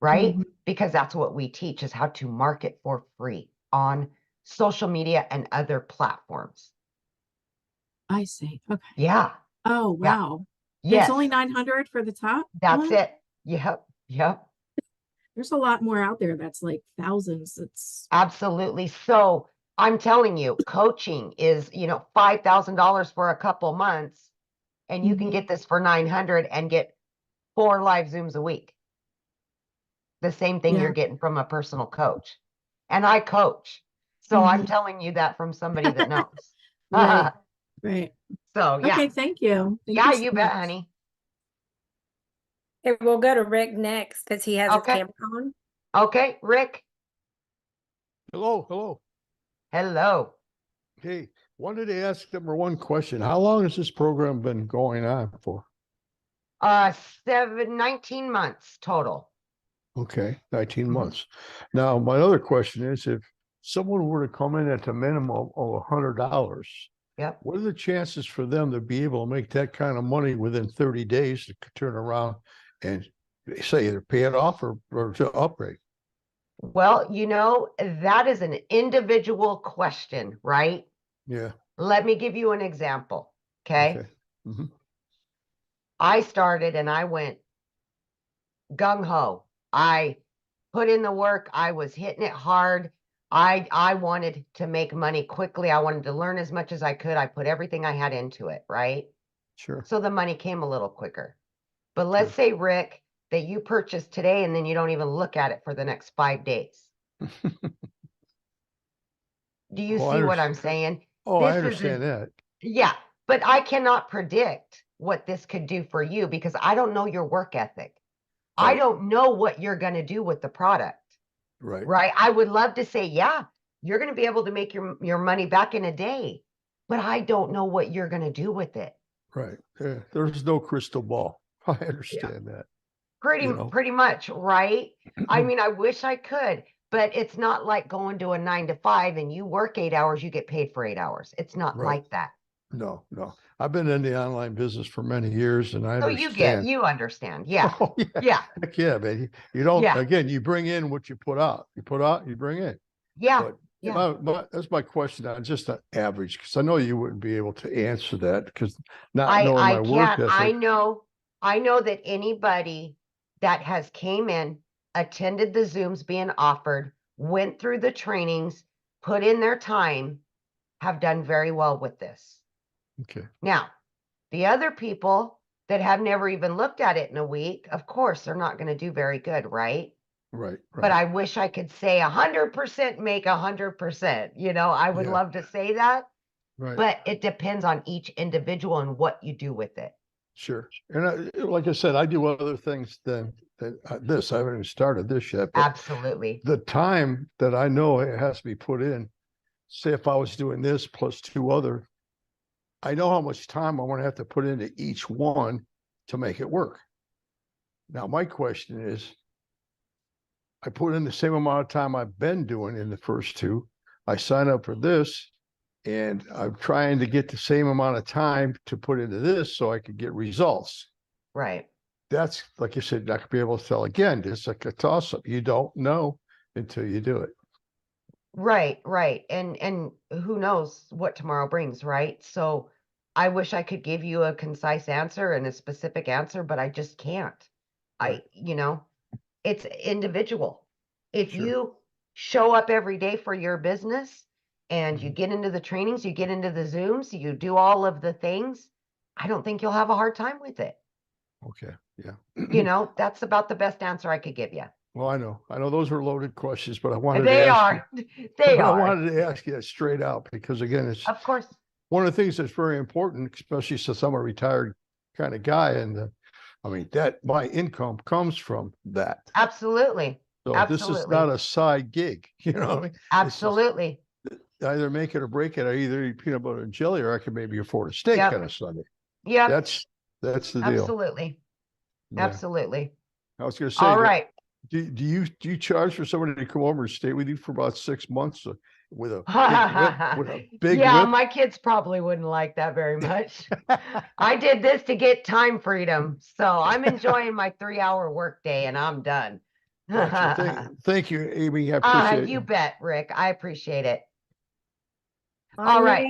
right? Because that's what we teach, is how to market for free on social media and other platforms.
I see. Okay.
Yeah.
Oh, wow.
Yes.
It's only 900 for the top
That's
one?
it. Yep.
There's a lot more out there that's like thousands. It's
Absolutely. So I'm telling you, coaching is, $5,000 for a couple months, and you can get this for 900 and get 4 live Zooms a week. The same thing you're getting from a personal coach. And I coach. So I'm telling you that from somebody that knows.
Right.
So yeah.
Okay, thank you. Thank
Yeah,
you so
you bet,
much.
honey.
Okay, we'll go to Rick next because he has his
Okay.
camera on.
Okay, Rick.
Hello. Hey, wanted to ask number one question. How long has this program been going on for?
19 months total.
Okay, 19 months. Now, my other question is, if someone were to come in at the minimum of $100,
yep,
what are the chances for them to be able to make that kind of money within 30 days to turn around and say either pay it off or to upgrade?
Well, that is an individual question, right?
Yeah.
Let me give you an example. Okay. I started and I went gung-ho. I put in the work. I was hitting it hard. I wanted to make money quickly. I wanted to learn as much as I could. I put everything I had into it, right?
Sure.
So the money came a little quicker. But let's say, Rick, that you purchase today and then you don't even look at it for the next 5 days. Do you see what I'm saying?
Oh, I understand that.
Yeah, but I cannot predict what this could do for you because I don't know your work ethic. I don't know what you're going to do with the product. Right. I would love to say, yeah, you're going to be able to make your money back in a day, but I don't know what you're going to do with it.
Right. There's no crystal ball. I understand that.
Pretty much, right? I mean, I wish I could, but it's not like going to a 9 to 5 and you work 8 hours, you get paid for 8 hours. It's not like that.
No. I've been in the online business for many years and I understand.
You understand. Yeah.
Oh,
Yeah.
Heck yeah, man. You don't, again, you bring in what you put out. You put out, you bring in.
Yeah.
But that's my question on just an average, because I know you wouldn't be able to answer that because not knowing my work ethic.
I know that anybody that has came in, attended the Zooms being offered, went through the trainings, put in their time, have done very well with this.
Okay.
Now, the other people that have never even looked at it in a week, of course, they're not going to do very good, right?
Right.
But I wish I could say 100% make 100%. I would love to say that.
Right.
But it depends on each individual and what you do with it.
Sure. And like I said, I do other things than this. I haven't even started this yet. But
Absolutely.
the time that I know it has to be put in, say if I was doing this plus 2 other, I know how much time I'm going to have to put into each one to make it work. Now, my question is, I put in the same amount of time I've been doing in the first 2. I sign up for this, and I'm trying to get the same amount of time to put into this so I could get results.
Right.
That's, like you said, not gonna be able to tell again. It's like a toss up. You don't know until you do it.
Right, right. And who knows what tomorrow brings, right? So I wish I could give you a concise answer and a specific answer, but I just can't.
Right.
It's individual. If
Sure.
you show up every day for your business and you
Mhm.
get into the trainings, you get into the Zooms, you do all of the things, I don't think you'll have a hard time with it.
Okay. Yeah.
That's about the best answer I could give you.
Well, I know those were loaded questions, but I wanted to
They
ask you,
are. They
but I
are.
wanted to ask you that straight out because again, it's
Of course.
one of the things that's very important, especially since I'm a retired kind of guy. And I mean, that my income comes from that.
Absolutely.
So this is not
Absolutely.
a side gig, you know what I mean? It's just
Absolutely.
either make it or break it. I either eat peanut butter and jelly, or I can maybe afford a steak
Yep.
on a Sunday.
Yep.
That's the deal.
Absolutely.
Yeah. I
Absolutely.
was going to say,
All right.
do you charge for somebody to come over and stay with you for about 6 months with a big whip? With a big
Yeah,
whip?
my kids probably wouldn't like that very much. I did this to get time freedom. So I'm enjoying my 3-hour workday and I'm done.
Gotcha. Thank you, Amy. I appreciate
You
it.
bet, Rick. I appreciate it. All right.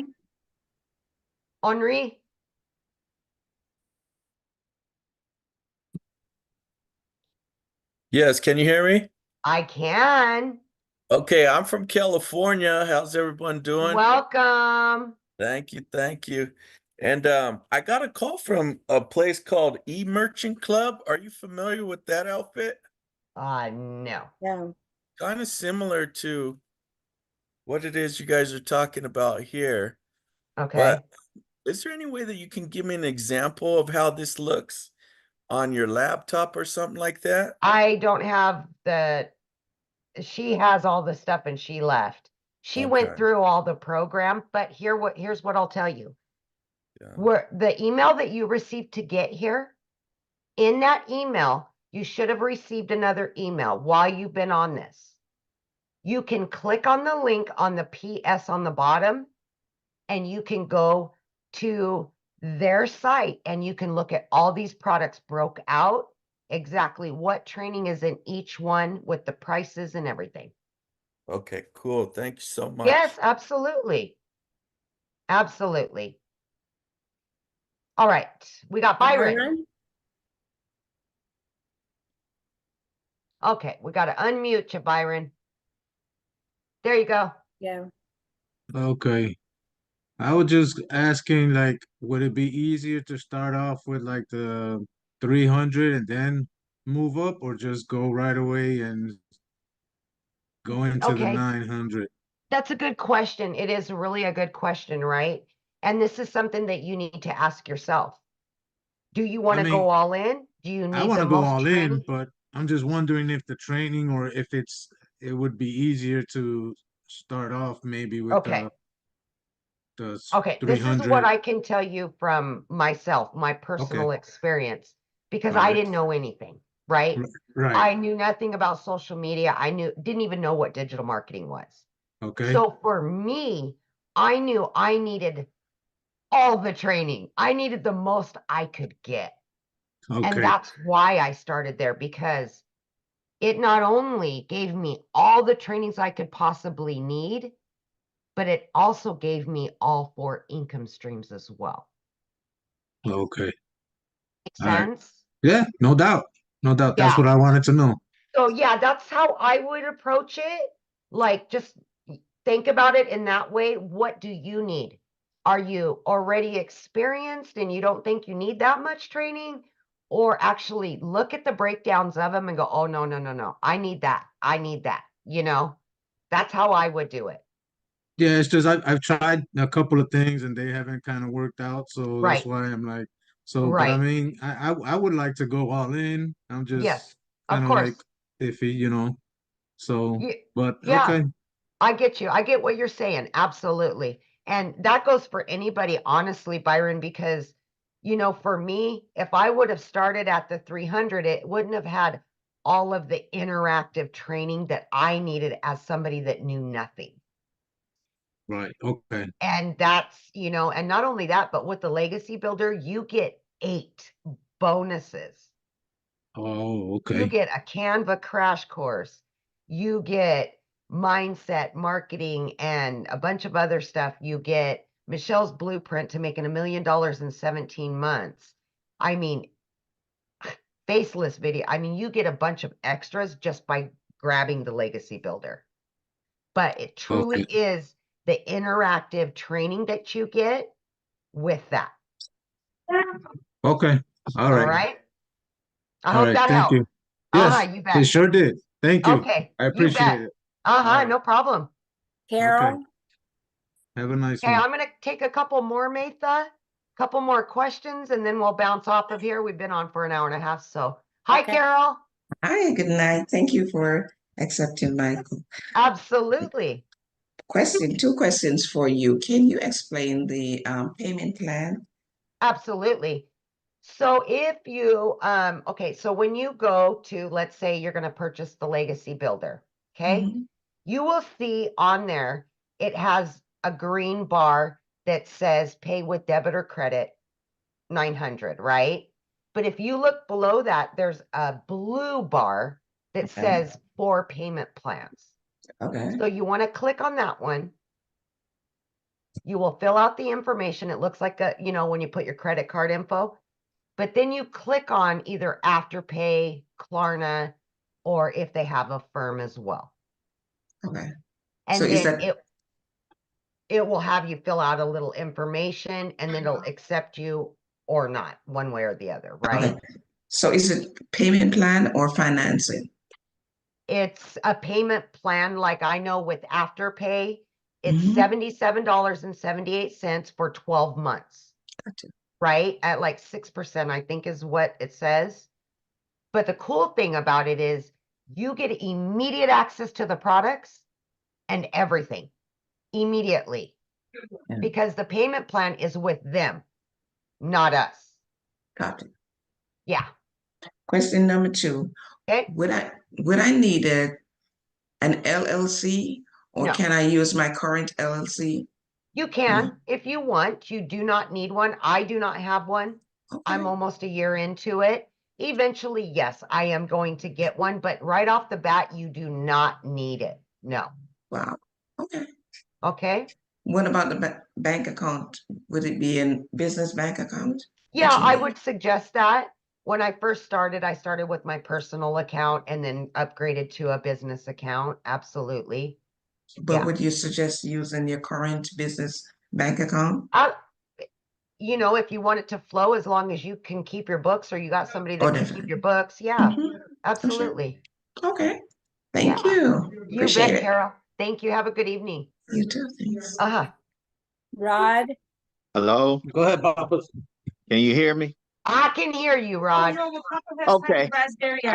Henri?
Henri,
Yes, can you hear me?
I can.
Okay, I'm from California. How's everyone doing?
Welcome.
Thank you, thank you. And I got a call from a place called E-Merchant Club. Are you familiar with that outfit?
No.
Yeah.
Kind of similar to what it is you guys are talking about here.
Okay.
But is there any way that you can give me an example of how this looks on your laptop or something like that?
I don't have she has all the stuff and she left. She went
Okay.
through all the program, but here's what I'll tell you.
Yeah.
Where the email that you received to get here, in that email, you should have received another email while you've been on this. You can click on the link on the PS on the bottom, and you can go to their site and you can look at all these products broke out, exactly what training is in each one with the prices and everything.
Okay, cool. Thank you so much.
Yes, absolutely. Absolutely. All right, we got Byron. Okay, we got to unmute you, Byron. There you go.
Yeah.
Okay. I was just asking, like, would it be easier to start off with like the 300 and then move up, or just go right away and go into the
Okay,
900?
that's a good question. It is really a good question, right? And this is something that you need to ask yourself. Do you want
I
to go
mean,
all in? Do you
I
need
want
the
to go
most
all in,
training?
but I'm just wondering if the training, or if it would be easier to start off maybe with
Okay.
the
Okay, this is what
300.
I can tell you from myself, my personal
Okay.
experience, because
All
I
right.
didn't know anything, right?
Right.
I knew nothing about social media. Didn't even know what digital marketing was.
Okay.
So for me, I knew I needed all the training. I needed the most I could get. And
Okay.
that's why I started there, because it not only gave me all the trainings I could possibly need, but it also gave me all 4 income streams as well.
Okay.
Make
All right.
sense?
Yeah, no doubt. No doubt. That's
Yeah.
what I wanted to know.
So yeah, that's how I would approach it. Like, just think about it in that way. What do you need? Are you already experienced and you don't think you need that much training? Or actually look at the breakdowns of them and go, oh, no, no, no, no. I need that. I need that. That's how I would do it.
Yeah, it's just I've tried a couple of things and they haven't kind of worked out. So that's
Right.
why I'm like, So, but I
Right.
mean, I would like to go all in. I'm
Yes,
just
of
kind of
course.
like iffy, you know. So, but
Yeah,
okay.
I get you. I get what you're saying. Absolutely. And that goes for anybody, honestly, Byron, because, for me, if I would have started at the 300, it wouldn't have had all of the interactive training that I needed as somebody that knew nothing.
Right. Okay.
And that's, and not only that, but with the Legacy Builder, you get 8 bonuses.
Oh,
You
okay.
get a Canva crash course. You get mindset, marketing, and a bunch of other stuff. You get Michelle's blueprint to making $1 million in 17 months. I mean, faceless video. I mean, you get a bunch of extras just by grabbing the Legacy Builder. But it truly
Okay.
is the interactive training that you get with that.
Okay. All
All
right.
right. I
All
hope
right.
that
Thank
helped.
you. Yes,
You
it
bet.
sure did. Thank you.
Okay,
I
you
appreciate
bet.
it. All right.
No problem.
Carol,
Have a nice
Okay,
one.
I'm gonna take a couple more, Matha, couple more questions, and then we'll bounce off of here. We've been on for an hour and a half, so. Hi,
Okay.
Carol.
Hi, good night. Thank you for accepting my
Absolutely.
question. 2 questions for you. Can you explain the payment plan?
Absolutely. So if you, okay, so when you go to, let's say you're gonna purchase the Legacy Builder, okay?
Mhm.
You will see on there, it has a green bar that says pay with debit or credit, 900, right? But if you look below that, there's a blue bar that
Okay.
says 4 payment plans.
Okay.
So you want to click on that one. You will fill out the information. It looks like when you put your credit card info, but then you click on either Afterpay, Klarna, or if they have a firm as well.
Okay.
And
So is
then
that
it will have you fill out a little information and then it'll accept you or not, one way or the other, right?
okay? So is it payment plan or financing?
It's a payment plan, like I know with Afterpay, it's
Mhm.
$77.78 for 12 months,
Gotcha.
right? At like 6%, I think is what it says. But the cool thing about it is you get immediate access to the products and everything immediately
Yeah.
because the payment plan is with them, not us.
Gotcha.
Yeah.
Question number 2.
Okay.
Would I need an LLC or
No.
can I use my current LLC?
You can,
No.
if you want. You do not need one. I do not have one. I'm
Okay.
almost a year into it. Eventually, yes, I am going to get one, but right off the bat, you do not need it. No.
Wow. Okay.
Okay.
What about the bank account? Would it be a business bank account
Yeah,
that you
I
need?
would suggest that. When I first started, I started with my personal account and then upgraded to a business account. Absolutely.
But
Yeah.
would you suggest using your current business bank account?
If you want it to flow, as long as you can keep your books or you got somebody that
Oh,
can keep
definitely.
your books. Yeah,
Mhm. Oh, sure.
absolutely.
Okay. Thank
Yeah.
you.
You
Appreciate
bet,
it.
Carol. Thank you. Have a good evening.
You too. Thanks.
Rod,
Hello,
Go ahead, Papa.
can you hear me?
I can hear you, Rod.
Okay.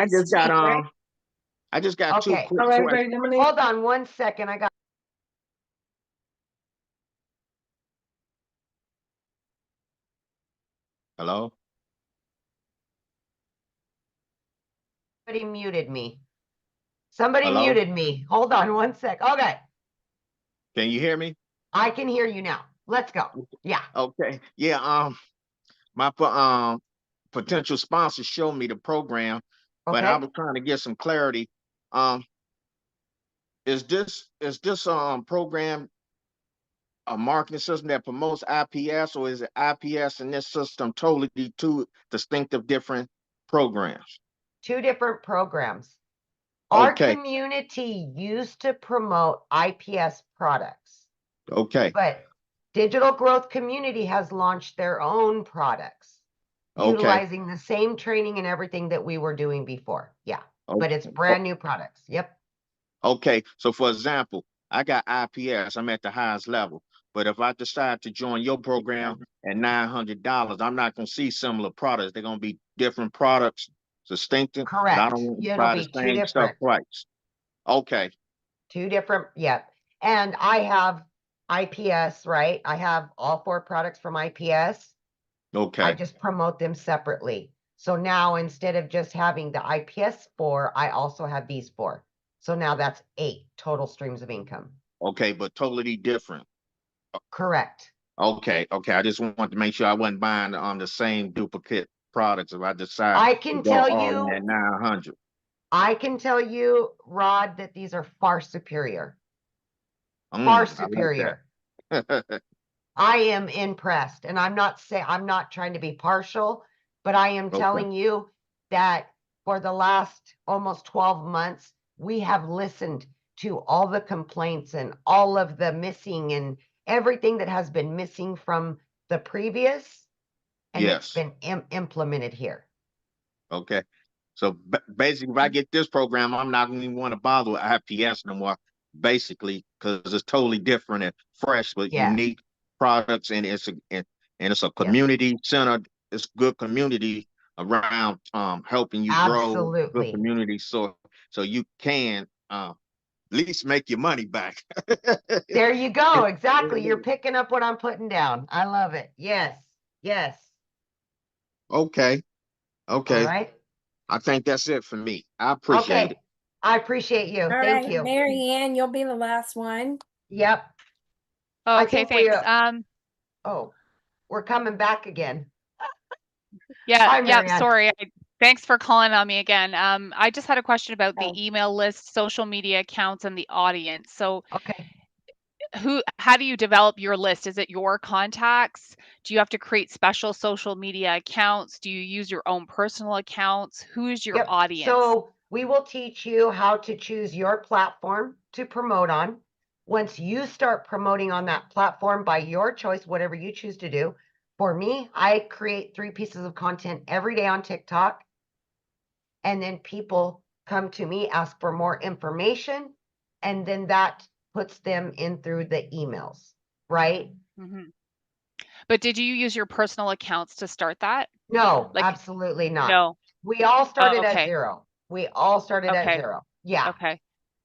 I just got two
Okay.
quick questions.
Hold on 1 second. I got
Hello?
somebody muted me. Somebody
Hello?
muted me. Hold on 1 sec. Okay.
Can you hear me?
I can hear you now. Let's go. Yeah.
Okay. Yeah, my potential sponsor showed me the program, but I
Okay.
was trying to get some clarity. Um, is this program a marketing system that promotes IPS, or is it IPS and this system totally two distinctive different programs?
2 different programs. Our
Okay,
community used to promote IPS products,
okay,
but Digital Growth Community has launched their own products
okay,
utilizing the same training and everything that we were doing before. Yeah, but it's
okay.
brand new products. Yep.
Okay, so for example, I got IPS, I'm at the highest level. But if I decide to join your program at $900, I'm not going to see similar products. They're going to be different products, distinctive, but I
Correct.
don't want to
It'll
buy the
be two
same stuff
different.
twice. Okay.
Two different, yep. And I have IPS, right? I have all 4 products from IPS. I
Okay.
just promote them separately. So now instead of just having the IPS 4, I also have these 4. So now that's 8 total streams of income.
Okay, but totally different.
Correct.
Okay. Okay. I just wanted to make sure I wasn't buying the same duplicate products if I decide
I
to
can
go
tell
all in
you,
at 900.
I can tell you, Rod, that these are far superior. Far
I like
superior.
that.
I am impressed, and I'm not trying to be partial, but I am
Okay.
telling you that for the last almost 12 months, we have listened to all the complaints and all of the missing and everything that has been missing from the previous, and it's
Yes.
been implemented here.
Okay. So basically, if I get this program, I'm not going to even want to bother with IPS no more, basically, because it's totally different and fresh, but
Yes.
unique products, and it's a community center. It's good community around helping you grow. Good
Absolutely.
community, so you can at least make your money back.
There you go. Exactly. You're picking up what I'm putting down. I love it. Yes. Yes.
Okay.
All
Okay.
right.
I think that's it for me. I appreciate it.
Okay. I appreciate you.
All
Thank
right,
you.
Mary Ann, you'll be the last one.
Yep.
Oh,
I
okay,
think we
thanks.
oh, we're coming back again.
Yeah,
Hi,
yeah,
Marianne.
sorry. Thanks for calling on me again. I just had a question about the
Oh.
email list, social media accounts, and the audience. So
Okay.
how do you develop your list? Is it your contacts? Do you have to create special social media accounts? Do you use your own personal accounts? Who is your
Yep.
audience?
So we will teach you how to choose your platform to promote on. Once you start promoting on that platform by your choice, whatever you choose to do. For me, I create 3 pieces of content every day on TikTok. And then people come to me, ask for more information, and then that puts them in through the emails, right?
Mhm. But did you use your personal accounts to start that?
No,
Like,
absolutely not.
no.
We all
Oh,
started at
okay.
0. We all started at
Okay.
0. Yeah.
Okay.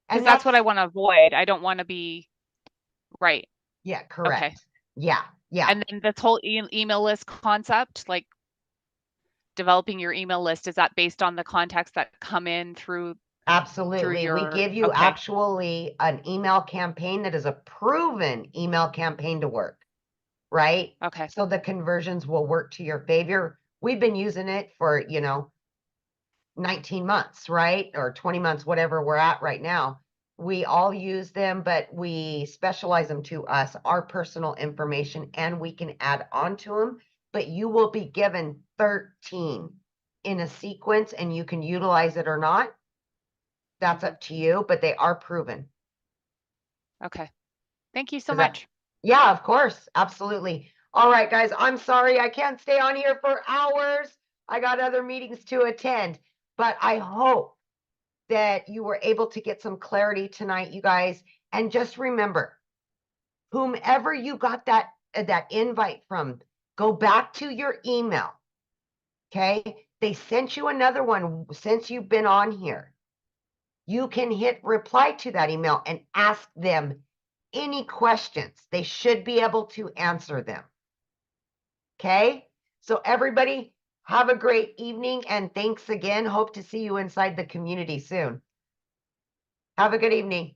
Because
And
that's what I
that's,
want to avoid. I don't want to be right.
yeah,
Okay.
correct. Yeah. Yeah.
And then this whole email list concept, like developing your email list, is that based on the contacts that come in through
Absolutely. We
your
give you
okay.
actually an email campaign that is a proven email campaign to work, right?
Okay.
So the conversions will work to your favor. We've been using it for, 19 months, right? Or 20 months, whatever we're at right now. We all use them, but we specialize them to us, our personal information, and we can add on to them. But you will be given 13 in a sequence, and you can utilize it or not. That's up to you, but they are proven.
Okay. Thank you so
Does that-
much.
Yeah, of course. Absolutely. All right, guys, I'm sorry I can't stay on here for hours. I got other meetings to attend, but I hope that you were able to get some clarity tonight, you guys. And just remember, whomever you got that invite from, go back to your email. Okay? They sent you another one since you've been on here. You can hit reply to that email and ask them any questions. They should be able to answer them. Okay? So everybody, have a great evening, and thanks again. Hope to see you inside the community soon. Have a good evening.